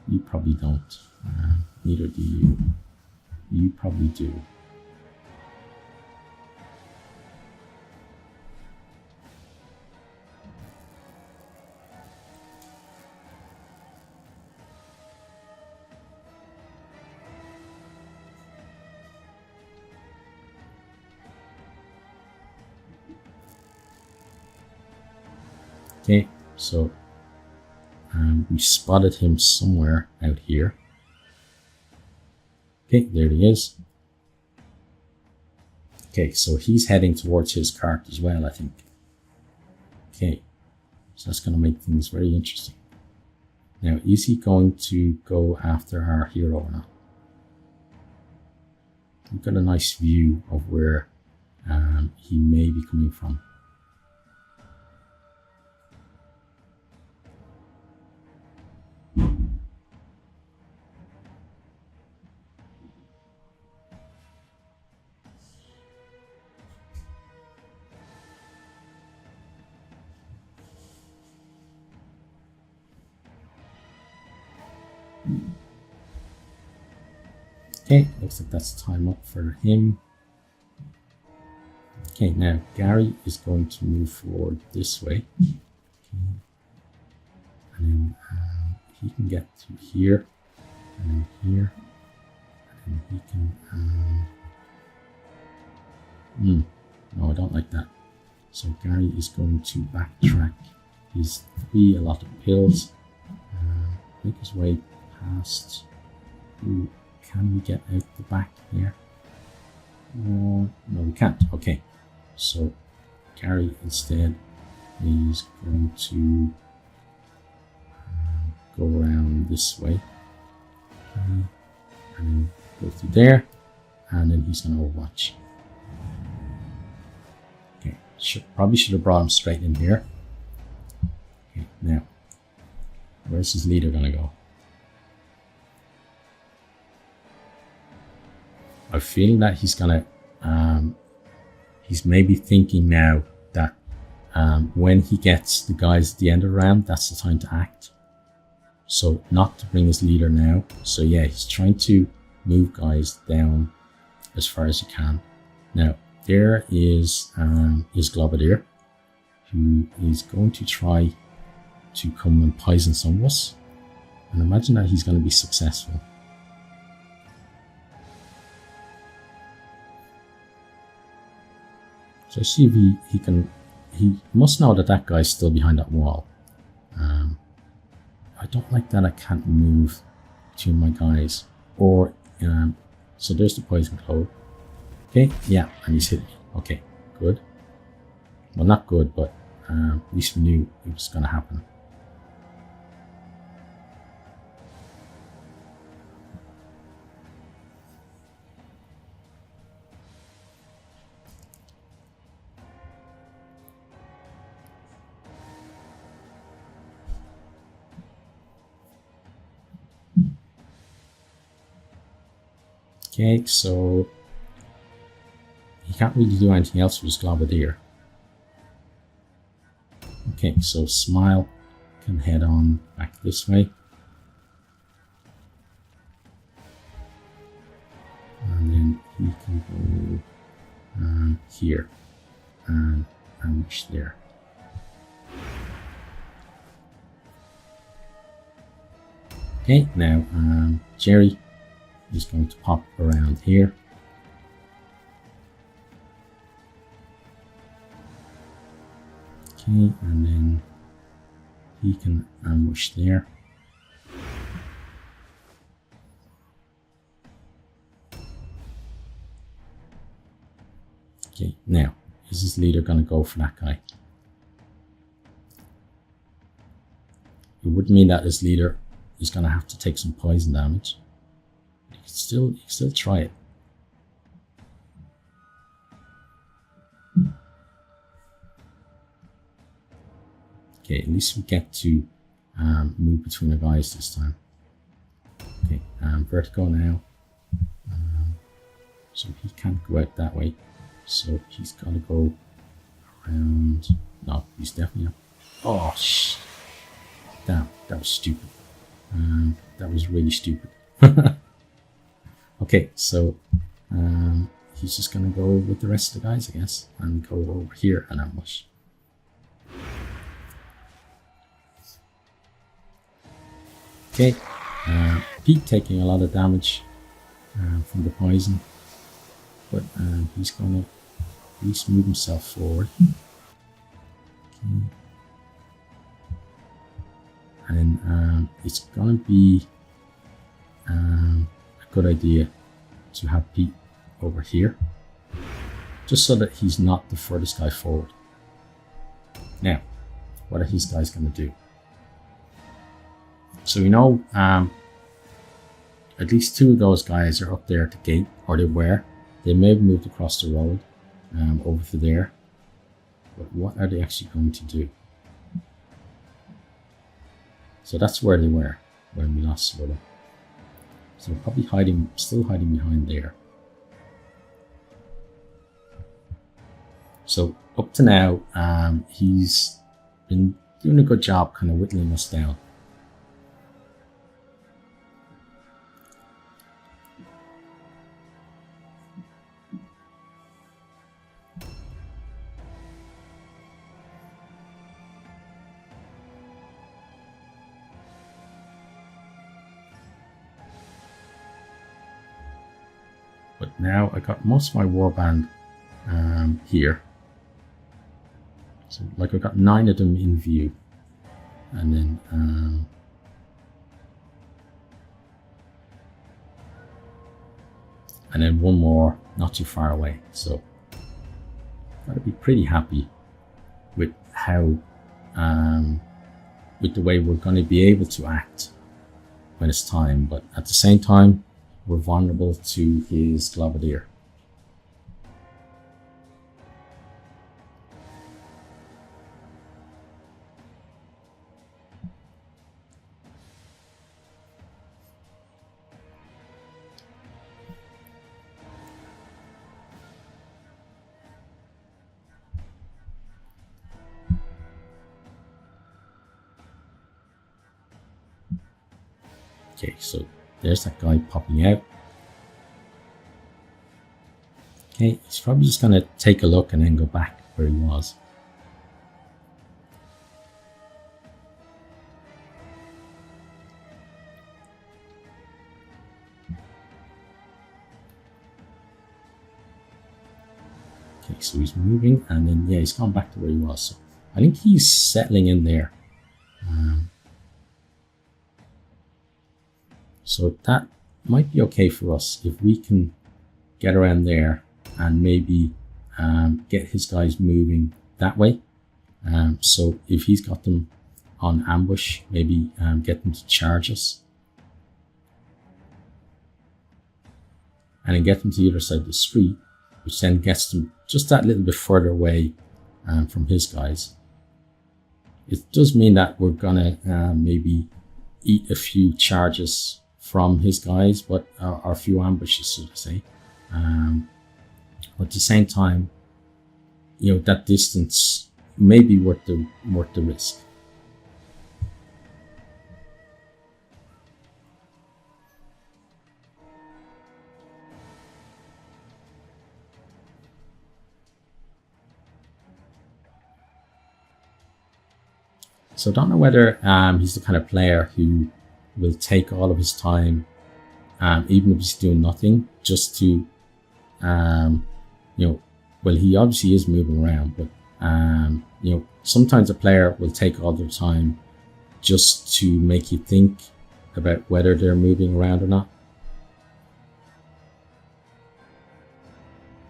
You probably don't. Neither do you. You probably do. Okay, so we spotted him somewhere out here. Okay, there he is. Okay, so he's heading towards his cart as well, I think. Okay, so that's going to make things very interesting. Now, is he going to go after our hero or not? We've got a nice view of where he may be coming from. Okay, looks like that's time up for him. Okay, now Gary is going to move forward this way. Okay. And then he can get to here, and then here, and then he can... no, I don't like that. So Gary is going to backtrack his 3 allotted pills, make his way past... Ooh, can we get out the back here? No, we can't. Okay, so Gary instead is going to go around this way. Okay, and then go through there, and then he's going to overwatch. Okay, probably should have brought him straight in here. Okay, now, where's his leader going to go? I feel that he's gonna, he's maybe thinking now that when he gets the guys at the end of the round, that's the time to act. So not to bring his leader now. So yeah, he's trying to move guys down as far as he can. Now there is his Globadier, who is going to try to come and poison some of us. And imagine that he's going to be successful. So see if he can, he must know that that guy's still behind that wall. I don't like that I can't move to my guys. Or, so there's the poison cloak. Okay, yeah, and he's hit me. Okay, good. Well, not good, but at least we knew it was going to happen. Okay, so he can't really do anything else with his Globadier. Okay, so Smile can head on back this way. And then he can go here and ambush there. Okay, now Jerry is going to pop around here. Okay, and then he can ambush there. Okay, now, is this leader going to go for that guy? It would mean that this leader is going to have to take some poison damage. You can still try it. Okay, at least we get to move between the guys this time. Okay, Vertigo now. So he can't go out that way. So he's got to go around. No, he's definitely not. Oh, shh. Damn, that was stupid. That was really stupid. Okay, so he's just going to go with the rest of the guys, I guess, and go over here and ambush. Okay, Pete taking a lot of damage from the poison, but he's going to at least move himself forward. Okay. And it's going to be a good idea to have Pete over here, just so that he's not the furthest guy forward. Now, what are these guys going to do? So we know at least two of those guys are up there at the gate, or they were. They may have moved across the road over to there. But what are they actually going to do? So that's where they were when we last saw them. So they're probably still hiding behind there. So up to now, he's been doing a good job kind of whittling us down. But now I got most of my warband here. So like I got 9 of them in view. And then one more not too far away. So gotta be pretty happy with how with the way we're gonna be able to act when it's time, but at the same time we're vulnerable to his Globadier. Okay, so there's that guy popping out. Okay, he's probably just going to take a look and then go back where he was. Okay, so he's moving and then, yeah, he's gone back to where he was. So I think he's settling in there. So that might be okay for us if we can get around there and maybe get his guys moving that way. So if he's got them on ambush, maybe get them to charge us. And then get them to the other side of the street, which then gets them just that little bit further away from his guys. It does mean that we're gonna maybe eat a few charges from his guys, but or a few ambushes, so to say. But at the same time, you know, that distance may be worth the risk. So I don't know whether he's the kind of player who will take all of his time, even if he's doing nothing, just to, you know, well, he obviously is moving around, but, you know, sometimes a player will take all their time just to make you think about whether they're moving around or not.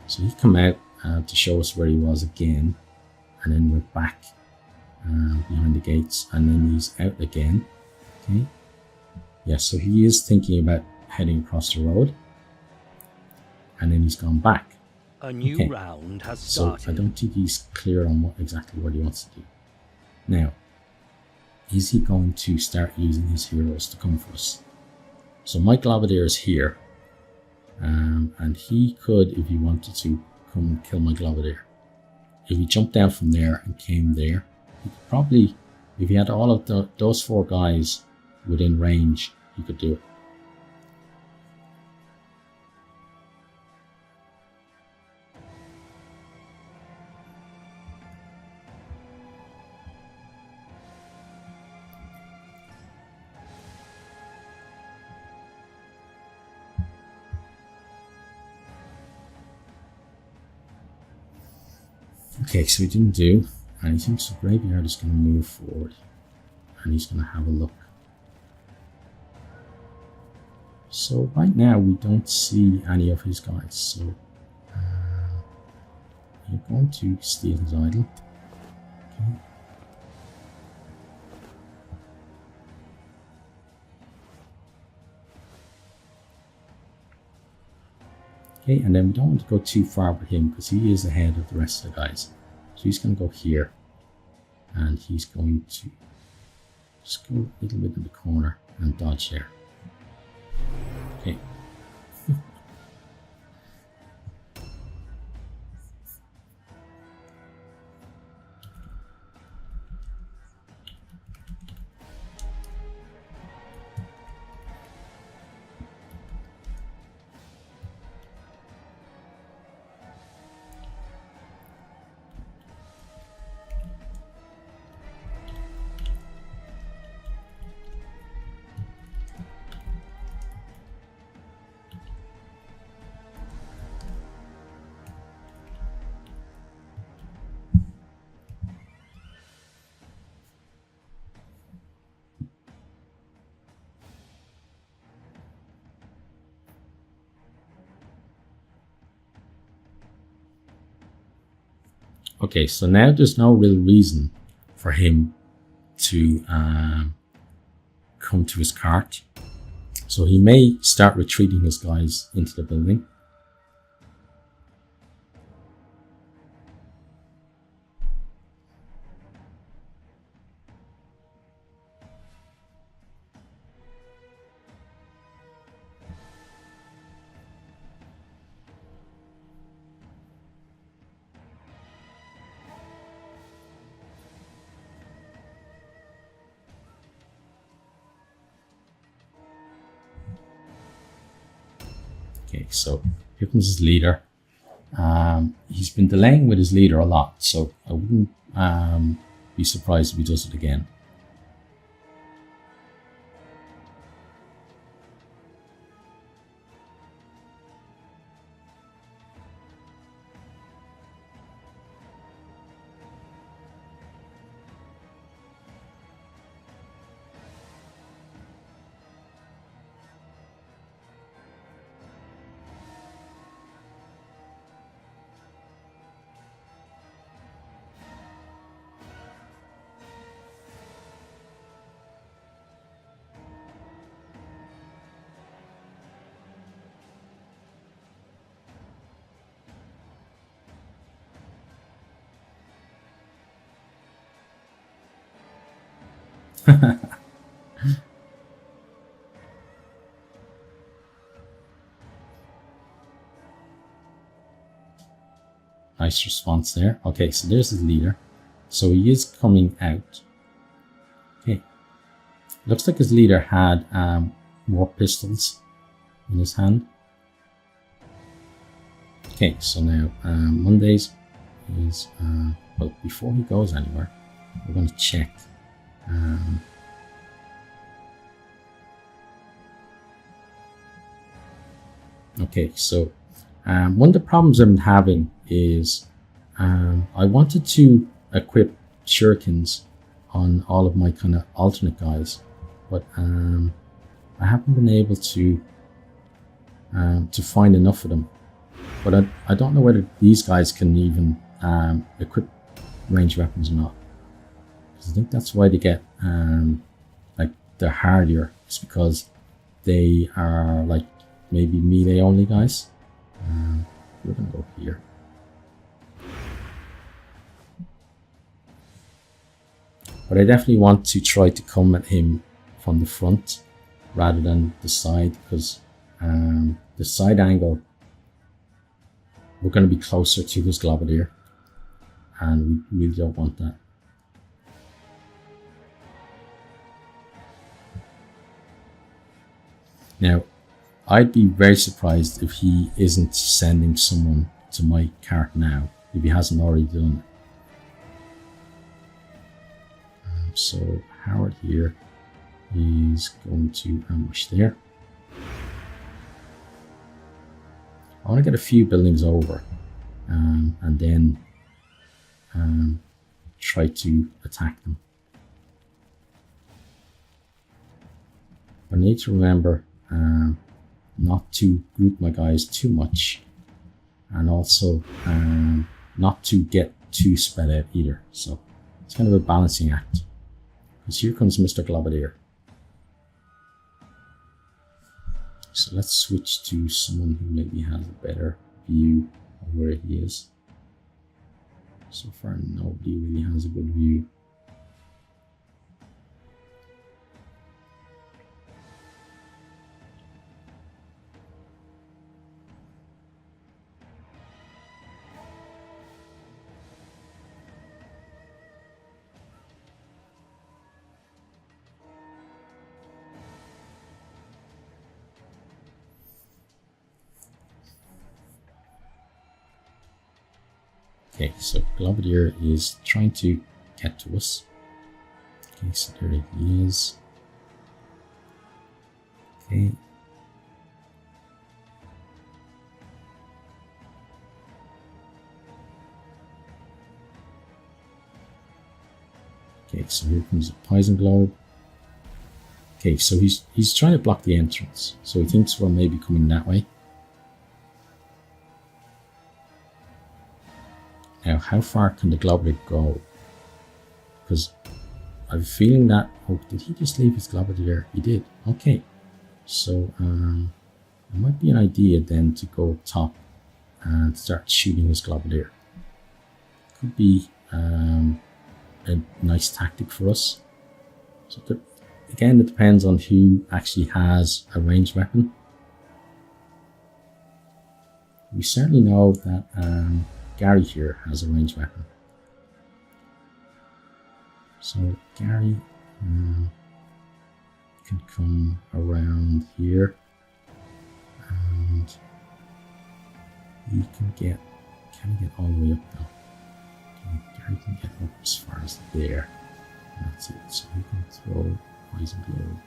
So he come out to show us where he was again, and then we're back behind the gates, and then he's out again. Okay, yeah, so he is thinking about heading across the road, and then he's gone back. A new round has started. So I don't think he's clear on what exactly what he wants to do. Now, is he going to start using his heroes to come for us? So my Globadier is here, and he could, if he wanted to, come and kill my Globadier. If he jumped down from there and came there, he could probably, if he had all of those 4 guys within range, he could do it. Okay, so he didn't do anything, so Graveyard is going to move forward and he's going to have a look. So right now we don't see any of his guys, so you're going to steal his idol. Okay. Okay, and then we don't want to go too far with him because he is ahead of the rest of the guys. So he's going to go here, and he's going to just go a little bit in the corner and dodge there. Okay. Okay, so now there's no real reason for him to come to his cart. So he may start retreating his guys into the building. Okay, so here comes his leader. He's been delaying with his leader a lot, so I wouldn't be surprised if he does it again. Nice response there. Okay, so there's his leader. So he is coming out. Okay. Looks like his leader had more pistols in his hand. Okay, so now Mondays is, well, before he goes anywhere, we're going to check. Okay, so one of the problems I'm having is I wanted to equip shurikens on all of my kind of alternate guys, but I haven't been able to find enough of them. But I don't know whether these guys can even equip ranged weapons or not, because I think that's why they get like they're hardier. It's because they are like maybe melee only guys. We're gonna go here. But I definitely want to try to come at him from the front rather than the side, because the side angle, we're going to be closer to his Globadier, and we really don't want that. Now, I'd be very surprised if he isn't sending someone to my cart now, if he hasn't already done it. So Howard here is going to ambush there. I want to get a few buildings over and then try to attack them. I need to remember not to group my guys too much, and also not to get too spread out either. So it's kind of a balancing act. Because here comes Mr. Globadier. So let's switch to someone who maybe has a better view of where he is. So far, nobody really has a good view. Okay, so Globadier is trying to get to us. Okay, so there he is. Okay. Okay, so here comes the poison globe. Okay, so he's trying to block the entrance. So he thinks we're maybe coming that way. Now, how far can the Globadier go? Because I have a feeling that... Oh, did he just leave his Globadier? He did. Okay. So, it might be an idea then to go up top and start shooting his Globadier. Could be a nice tactic for us. So, again, it depends on who actually has a ranged weapon. We certainly know that... Gary here has a ranged weapon. So Gary can come around here and he can he get all the way up now? Okay, Gary can get up as far as there. And that's it. So he can throw poison globe.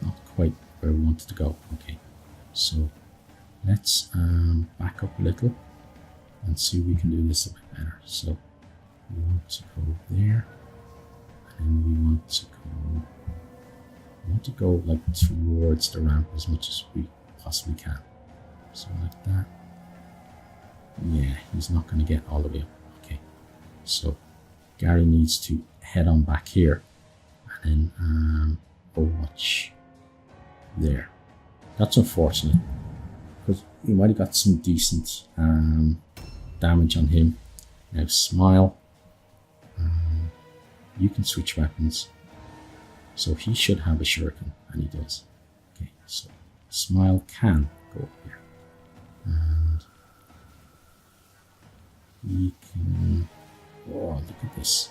Not quite where we wanted to go. Okay, so let's back up a little and see if we can do this a bit better. So we want to go there, and we want to go like towards the ramp as much as we possibly can. So like that. Yeah, he's not going to get all the way up. Okay, so Gary needs to head on back here, and then Overwatch there. That's unfortunate, because we might have got some decent damage on him. Now Smile, you can switch weapons, so he should have a shuriken, and he does. Okay, so Smile can go up here, and he can... Oh, look at this.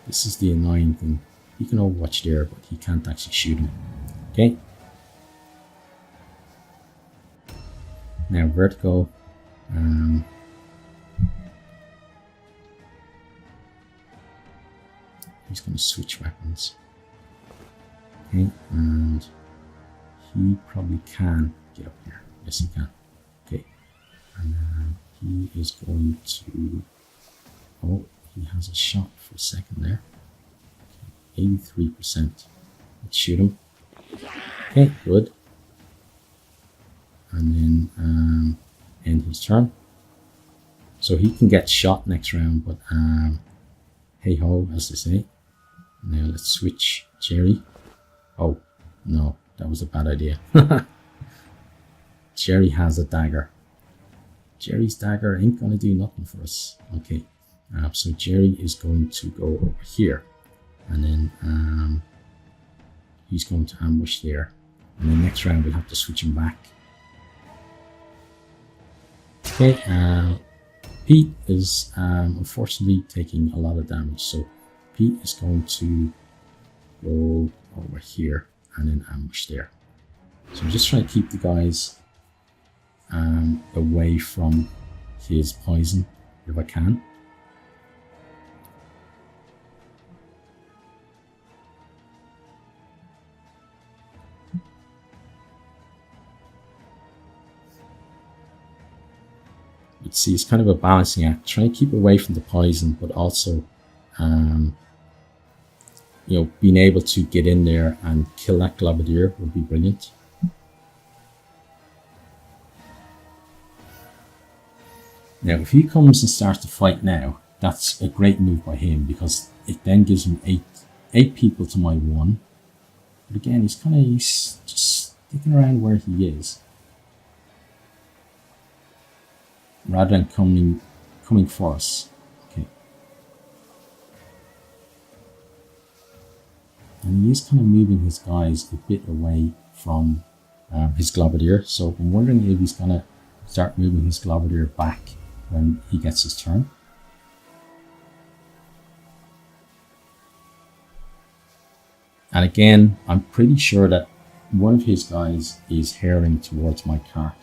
This is the annoying thing. He can overwatch there, but he can't actually shoot him. Okay. Now vertical. He's going to switch weapons. Okay, and he probably can get up here. Yes, he can. Okay, and he is going to... Oh, he has a shot for a second there. Okay, 83%. Let's shoot him. Okay, good. And then end his turn. So he can get shot next round, but hey ho, as they say. Now let's switch Jerry. Oh, no, that was a bad idea. Jerry has a dagger. Jerry's dagger ain't gonna do nothing for us. Okay, so Jerry is going to go over here. And then he's going to ambush there. And then next round we'll have to switch him back. Okay, Pete is unfortunately taking a lot of damage. So Pete is going to go over here and then ambush there. So I'm just trying to keep the guys away from his poison if I can. But see, it's kind of a balancing act, trying to keep away from the poison, but also you know, being able to get in there and kill that Globadier would be brilliant. Now, if he comes and starts to fight now, that's a great move by him because it then gives him eight people to my 1. But again, he's just sticking around where he is, rather than coming for us. Okay. And he is kind of moving his guys a bit away from his Globadier. So I'm wondering if he's going to start moving his Globadier back when he gets his turn. And again, I'm pretty sure that one of his guys is hurrying towards my cart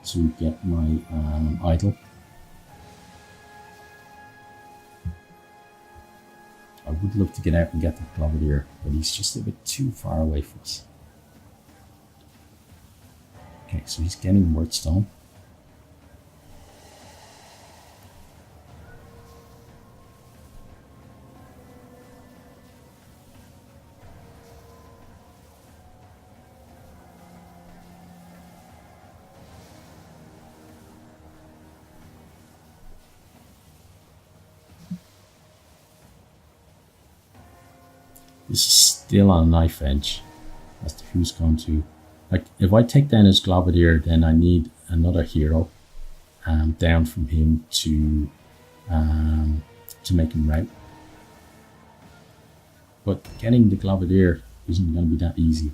to get my idol. I would love to get out and get the Globadier, but he's just a bit too far away from us. Okay, so he's getting Wordstone. This is still on a knife edge as to who's going to... Like, if I take down his Globadier, then I need another hero down from him to make him rout. But getting the Globadier isn't going to be that easy.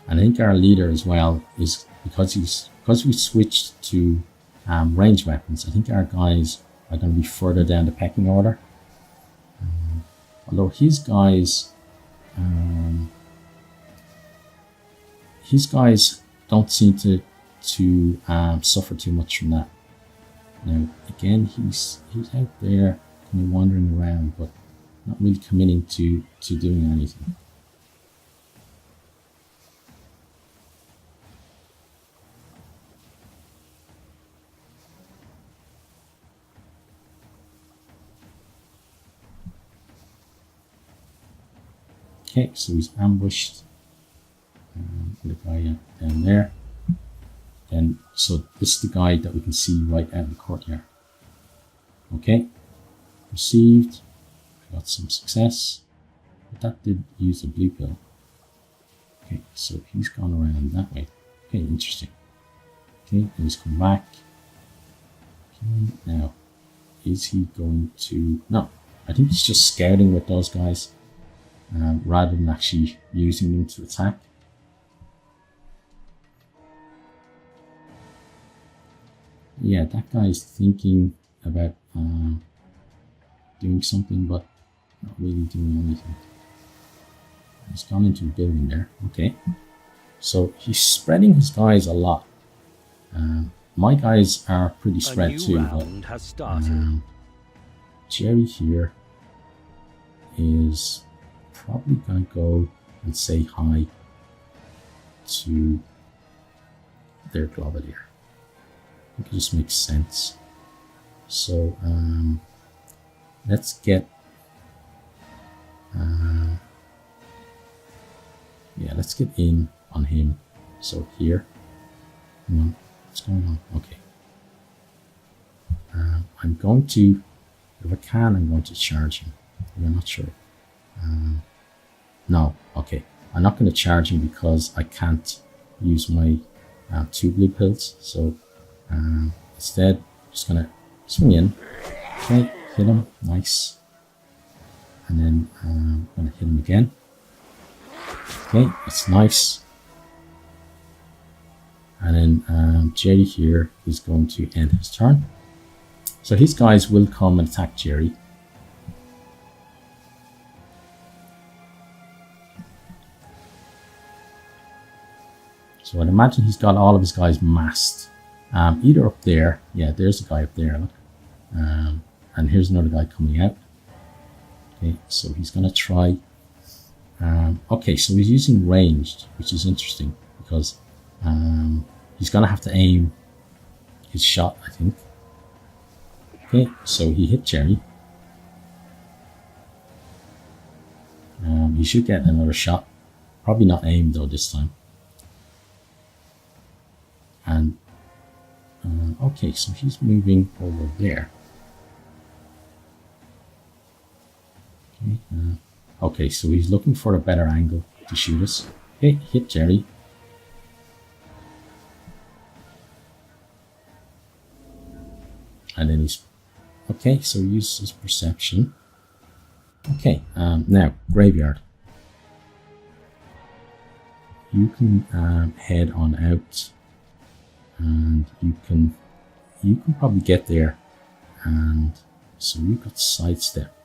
And I think our leader as well is because we switched to range weapons. I think our guys are going to be further down the pecking order. Although his guys don't seem to suffer too much from that. Now again, he's out there kind of wandering around, but not really committing to doing anything. Okay, so he's ambushed the guy down there. Then, so this is the guy that we can see right out in the courtyard. Okay, received. I got some success, but that did use a blue pill. Okay, so he's gone around that way. Okay, interesting. Okay, he's come back. Okay, now, is he going to... No, I think he's just scouting with those guys. Rather than actually using them to attack. yeah, that guy is thinking about doing something, but not really doing anything. He's gone into a building there. Okay. So he's spreading his guys a lot. My guys are pretty spread too, but Jerry here is probably going to go and say hi to their Globadier. I think it just makes sense. So let's get yeah, let's get in on him. So here, hang on, what's going on? Okay. I'm going to, if I can, I'm going to charge him. I'm not sure. No, okay. I'm not going to charge him because I can't use my 2 blue pills. So instead, I'm just going to swing in. Okay, hit him. Nice. And then I'm going to hit him again. Okay, that's nice. And then Jerry here is going to end his turn. So his guys will come and attack Jerry. So I'd imagine he's got all of his guys massed. Either up there, yeah, there's a guy up there, look. And here's another guy coming out. Okay, so he's going to try. Okay, so he's using ranged, which is interesting because he's going to have to aim his shot, I think. Okay, so he hit Jerry. He should get another shot. Probably not aimed though this time. And okay, so he's moving over there. Okay, okay, so he's looking for a better angle to shoot us. Okay, hit Jerry. And then he's okay, so he uses his perception. Okay, now graveyard. You can head on out, and you can probably get there. And so you've got sidestep.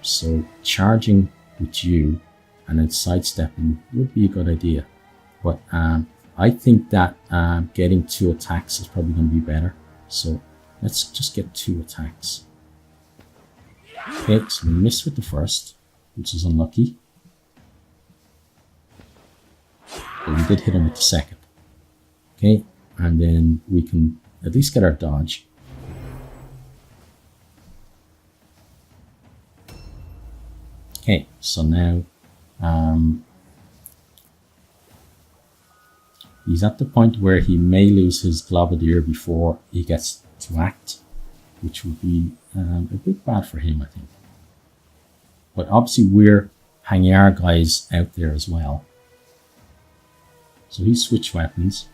So charging with you and then sidestepping would be a good idea. But I think that getting 2 attacks is probably going to be better. So let's just get 2 attacks. Okay, so we missed with the first, which is unlucky. But we did hit him with the second. Okay, and then we can at least get our dodge. Okay, so now he's at the point where he may lose his Globadier before he gets to act, which would be a bit bad for him, I think. But obviously we're hanging our guys out there as well. So he switched weapons.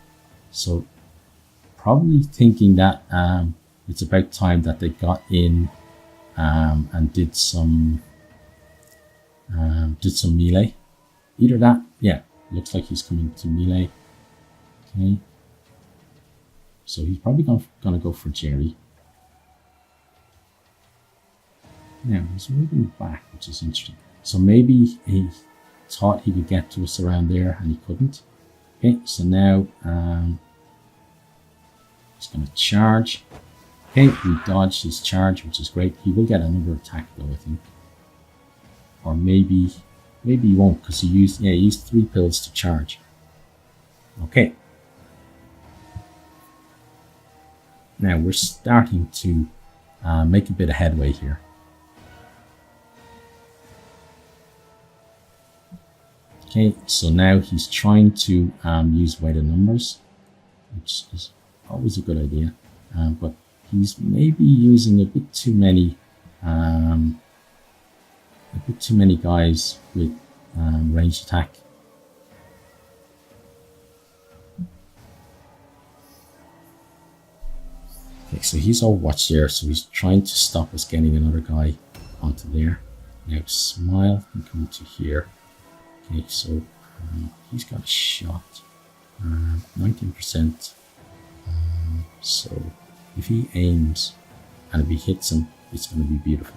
So probably thinking that it's about time that they got in and did some melee. Either that, yeah, looks like he's coming to melee. Okay, so he's probably gonna go for Jerry. Now he's moving back, which is interesting. So maybe he thought he could get to us around there and he couldn't. Okay, so now he's gonna charge. Okay, he dodged his charge, which is great. He will get another attack though, I think. Or maybe he won't, because he used 3 pills to charge. Okay. Now we're starting to make a bit of headway here. Okay, so now he's trying to use weight of numbers, which is always a good idea, but he's maybe using a bit too many guys with ranged attack. Okay, so he's overwatched there, so he's trying to stop us getting another guy onto there. Now smile and come to here. Okay, so he's got a shot. 19%. So if he aims and if he hits him, it's going to be beautiful.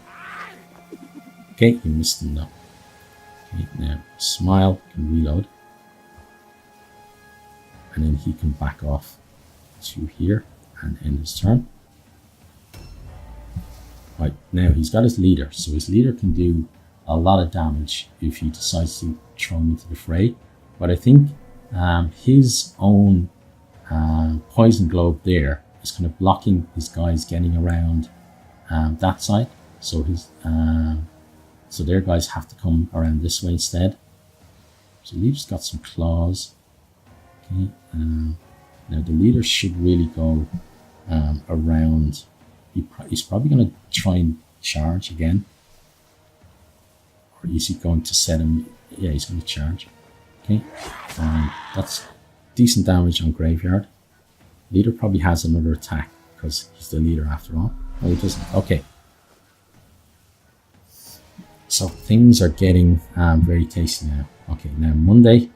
Okay, he missed him though. Okay, now Smile can reload. And then he can back off to here and end his turn. Right, now he's got his leader, so his leader can do a lot of damage if he decides to throw him into the fray. But I think his own poison globe there is kind of blocking his guys getting around that side. So his so their guys have to come around this way instead. So leader's got some claws. Okay, now the leader should really go around. He's probably going to try and charge again. Or is he going to set him? Yeah, he's going to charge. Okay, that's decent damage on Graveyard. Leader probably has another attack because he's the leader after all. No, he doesn't. Okay. So things are getting very tasty now. Okay, now Monday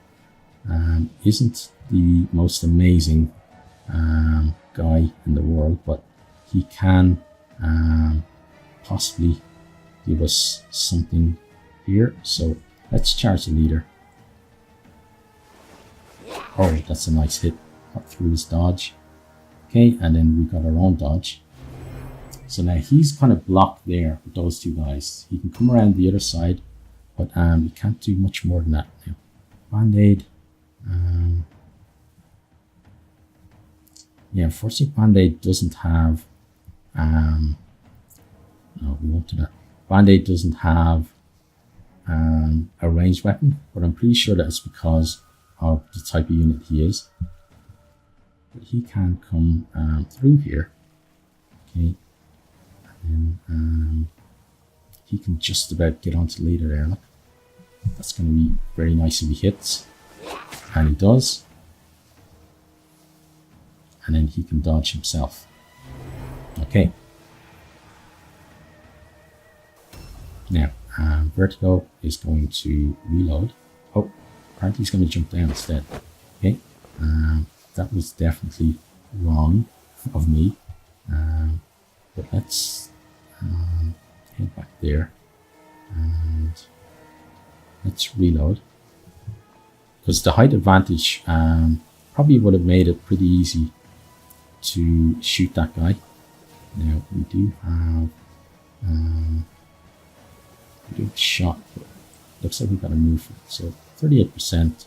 isn't the most amazing guy in the world, but he can possibly give us something here. So let's charge the leader. Oh, that's a nice hit. Got through his dodge. Okay, and then we got our own dodge. So now he's kind of blocked there with those two guys. He can come around the other side, but he can't do much more than that now. Band-Aid. Yeah, unfortunately Band-Aid doesn't have no, we won't do that. Band-Aid doesn't have a ranged weapon, but I'm pretty sure that it's because of the type of unit he is. But he can come through here. Okay. And then he can just about get onto leader there. Look. That's going to be very nice if he hits. And he does. And then he can dodge himself. Okay. Now, Vertigo is going to reload. Oh, apparently he's going to jump down instead. Okay. That was definitely wrong of me. But let's head back there. And let's reload. Because the height advantage probably would have made it pretty easy to shoot that guy. Now we do have a shot, but looks like we've got to move for it. So 38%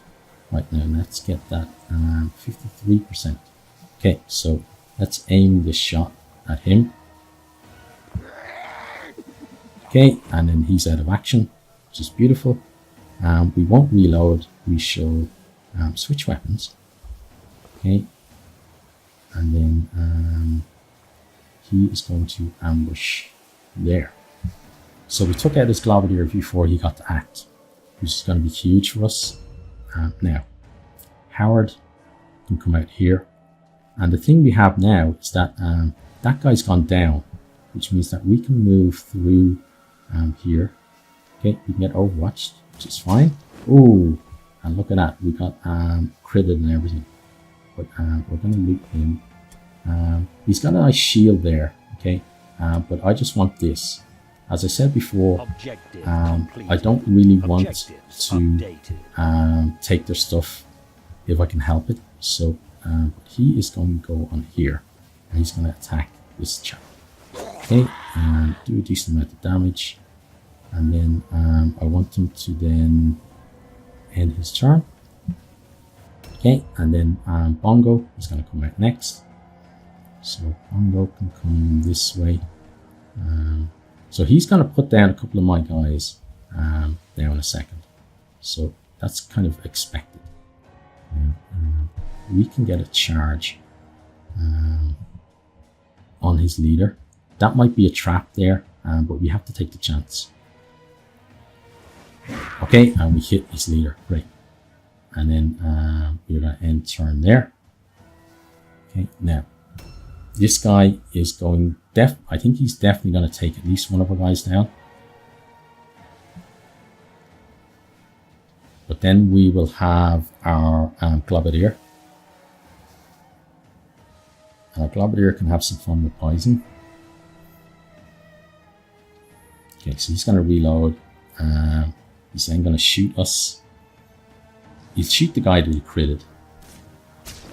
right now. Let's get that 53%. Okay, so let's aim this shot at him. Okay, and then he's out of action, which is beautiful. We won't reload. We shall switch weapons. Okay, and then he is going to ambush there. So we took out his Globadier before he got to act, which is going to be huge for us. Now, Howard can come out here. And the thing we have now is that that guy's gone down, which means that we can move through here. Okay, we can get overwatched, which is fine. Oh, and look at that. We got critted and everything. But we're going to loot him. He's got a nice shield there, okay? But I just want this. As I said before, I don't really want to take their stuff if I can help it. So he is going to go on here, and he's going to attack this chap. Okay, and do a decent amount of damage. And then I want him to then end his turn. Okay, and then Bongo is going to come out next. So Bongo can come this way. So he's going to put down a couple of my guys now in a second. So that's kind of expected. We can get a charge on his leader. That might be a trap there, but we have to take the chance. Okay, and we hit his leader. Great. And then we're going to end turn there. Okay, now this guy is going I think he's definitely going to take at least one of our guys down. But then we will have our Globadier. Globadier can have some fun with poison. Okay, so he's going to reload. He's then going to shoot us. He'll shoot the guy that he critted.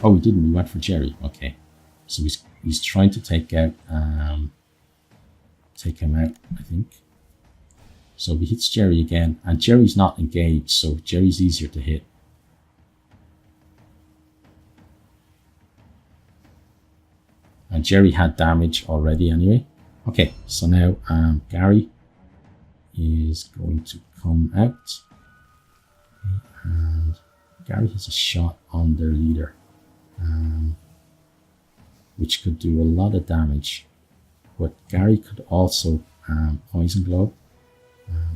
Oh, he didn't. He went for Jerry. Okay, so he's trying to take him out, I think. So he hits Jerry again, and Jerry's not engaged, so Jerry's easier to hit. And Jerry had damage already anyway. Okay, so now Gary is going to come out. And Gary has a shot on their leader, which could do a lot of damage. But Gary could also poison globe.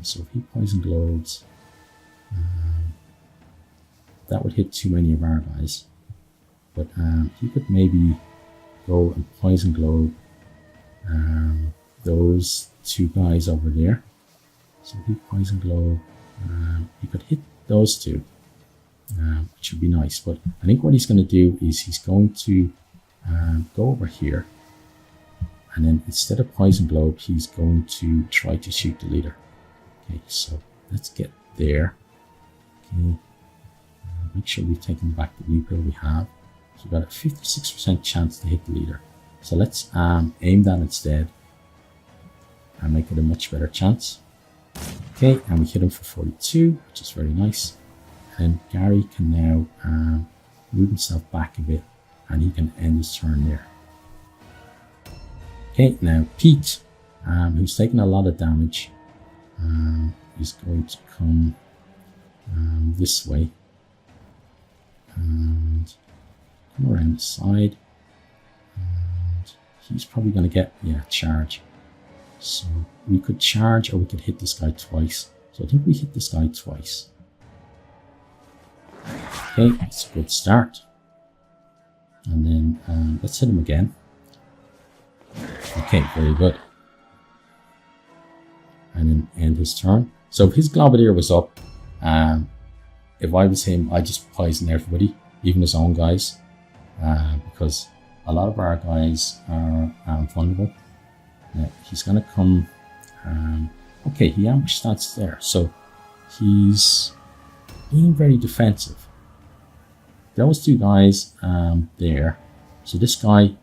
So if he poison globes, that would hit too many of our guys. But he could maybe go and poison globe those two guys over there. So if he poison globe, he could hit those two, which would be nice. But I think what he's going to do is he's going to go over here, and then instead of poison globe, he's going to try to shoot the leader. Okay, so let's get there. Okay, make sure we've taken back the blue pill we have. So we've got a 56% chance to hit the leader. So let's aim that instead and make it a much better chance. Okay, and we hit him for 42, which is very nice. And Gary can now move himself back a bit, and he can end his turn there. Okay, now Pete, who's taking a lot of damage, is going to come this way and come around the side, and he's probably going to get, yeah, charge. So we could charge, or we could hit this guy twice. So I think we hit this guy twice. Okay, it's a good start. And then let's hit him again. Okay, very good. And then end his turn. So if his Globadier was up, if I was him, I'd just poison everybody, even his own guys, because a lot of our guys are vulnerable. Now, he's going to come. Okay, he ambushed stats there, so he's being very defensive. Those two guys there. So this guy,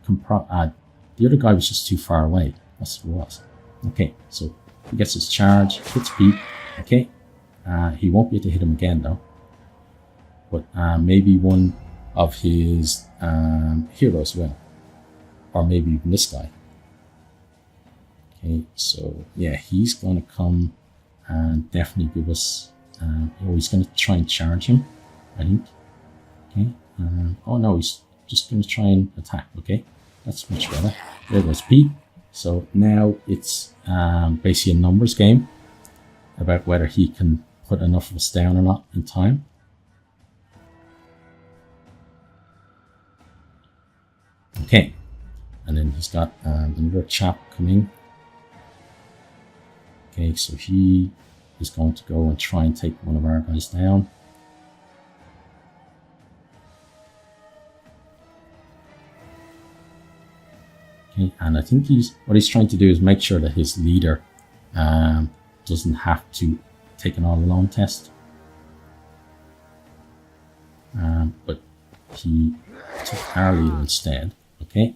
the other guy was just too far away. That's what it was. Okay, so he gets his charge, hits Pete. Okay, he won't be able to hit him again though. But maybe one of his heroes will, or maybe even this guy. Okay, so yeah, he's gonna come and definitely give us. He's gonna try and charge him, I think. Okay. Oh no, he's just gonna try and attack. Okay, that's much better. There goes Pete. So now it's basically a numbers game about whether he can put enough of us down or not in time. Okay, and then he's got another chap coming. Okay, so he is going to go and try and take one of our guys down. Okay, and I think what he's trying to do is make sure that his leader doesn't have to take an all-alone test. But he took our leader instead. Okay.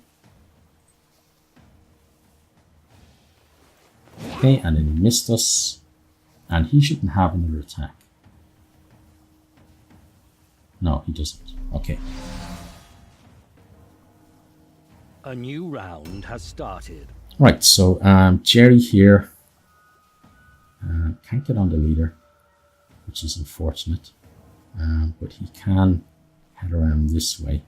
Okay, and then he missed us, and he shouldn't have another attack. No, he doesn't. Okay. A new round has started. Right, so Jerry here can't get on the leader, which is unfortunate, but he can head around this way,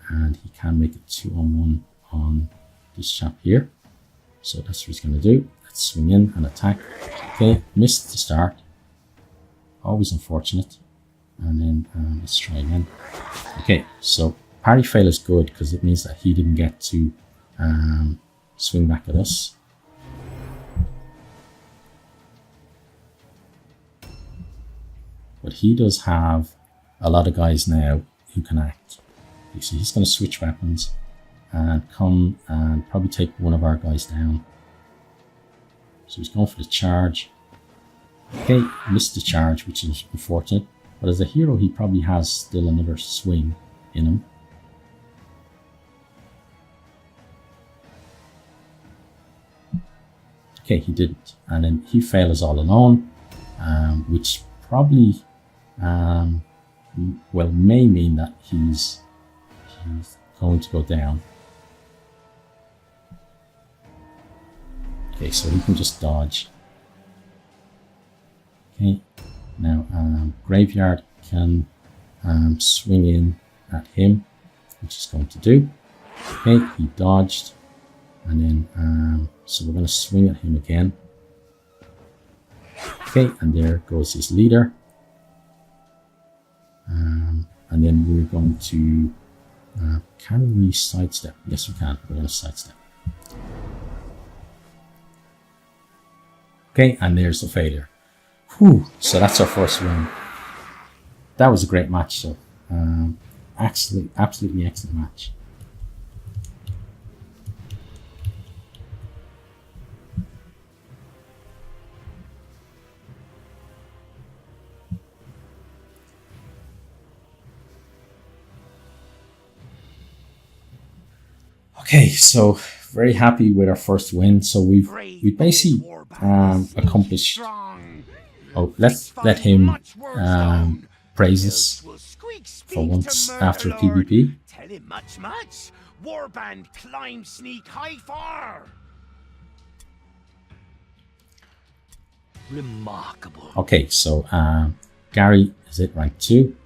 and he can make it 2-on-1 on this chap here. So that's what he's going to do. Let's swing in and attack. Okay, missed the start. Always unfortunate. And then let's try again. Okay, so parry fail is good because it means that he didn't get to swing back at us. But he does have a lot of guys now who can act. Okay, so he's going to switch weapons. and come and probably take one of our guys down. So he's going for the charge. Okay, missed the charge, which is unfortunate. But as a hero, he probably has still another swing in him. Okay, he didn't. And then he fails all alone, which probably, well, may mean that he's going to go down. Okay, so he can just dodge. Okay, now Graveyard can swing in at him, which he's going to do. Okay, he dodged, and then so we're going to swing at him again. Okay, and there goes his leader. And then we're going to can we sidestep? Yes, we can. We're going to sidestep. Okay, and there's the failure. Whew, so that's our first win. That was a great match, so absolutely excellent match. Okay, so very happy with our first win. So we've basically accomplished. Oh, let's let him praise us for once after PvP. Tell him much. Warband climb sneak high far. Remarkable. Okay, so Gary is it rank 2.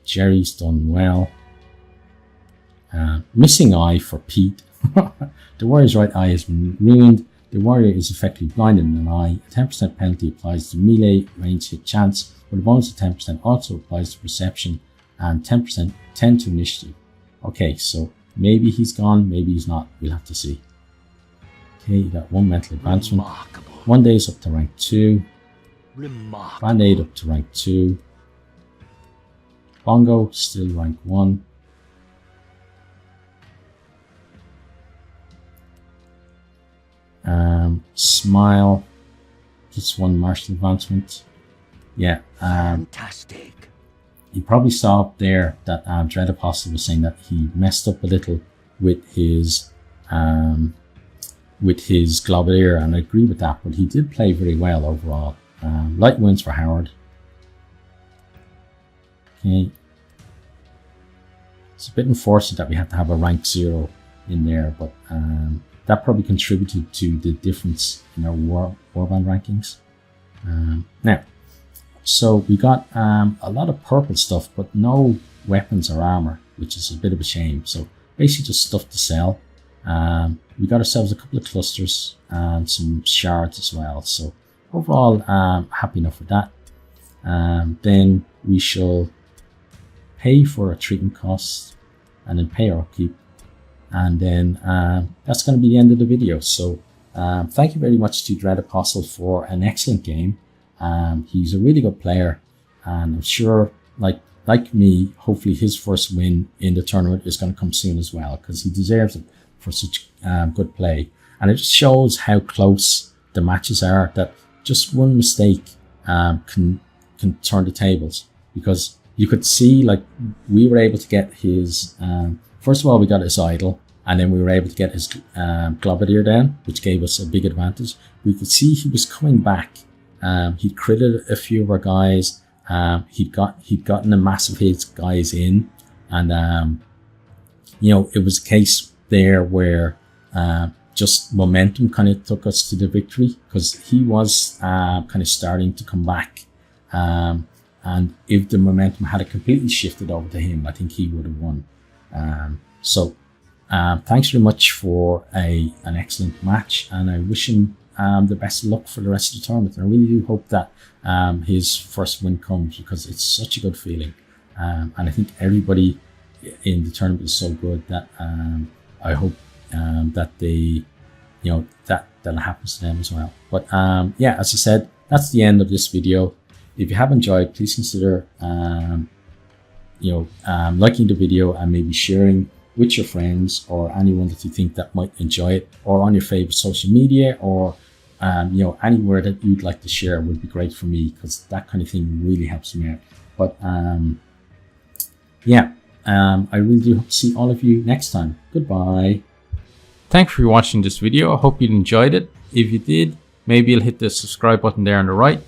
Jerry's done well. Missing eye for Pete. The warrior's right eye has been ruined. The warrior is effectively blinded in an eye. A 10% penalty applies to melee range hit chance, but a bonus of 10% also applies to perception and 10% to initiative. Okay, so maybe he's gone, maybe he's not. We'll have to see. Okay, you got 1 mental advancement. 1 day is up to rank 2. Band-Aid up to rank 2. Bongo still rank 1. Smile, just 1 martial advancement. Yeah, fantastic. You probably saw up there that Dread Apostle was saying that he messed up a little with his Globalier, and I agree with that, but he did play very well overall. Light wins for Howard. Okay, it's a bit unfortunate that we have to have a rank 0 in there, but that probably contributed to the difference in our warband rankings. Now, so we got a lot of purple stuff, but no weapons or armor, which is a bit of a shame. So basically just stuff to sell. We got ourselves a couple of clusters and some shards as well. So overall, happy enough with that. Then we shall pay for our treatment costs and then pay our upkeep. And then that's going to be the end of the video. So thank you very much to Dread Apostle for an excellent game. He's a really good player, and I'm sure, like me, hopefully his first win in the tournament is going to come soon as well, because he deserves it for such good play. And it just shows how close the matches are, that just one mistake can turn the tables. Because you could see, like, we were able to get his first of all, we got his idol, and then we were able to get his Globadier down, which gave us a big advantage. We could see he was coming back. He'd critted a few of our guys. He'd gotten a massive hit guys in, and it was a case there where just momentum kind of took us to the victory, because he was kind of starting to come back. And if the momentum had completely shifted over to him, I think he would have won. So thanks very much for an excellent match, and I wish him the best of luck for the rest of the tournament. And I really do hope that his first win comes, because it's such a good feeling. And I think everybody in the tournament is so good that I hope that they, that happens to them as well. But yeah, as I said, that's the end of this video. If you have enjoyed, please consider liking the video and maybe sharing with your friends or anyone that you think that might enjoy it, or on your favorite social media, or you know, anywhere that you'd like to share would be great for me, because that kind of thing really helps me out. But yeah, I really do hope to see all of you next time. Goodbye. Thanks for watching this video. I hope you enjoyed it. If you did, maybe you'll hit the subscribe button there on the right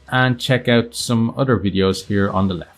and check out some other videos here on the left.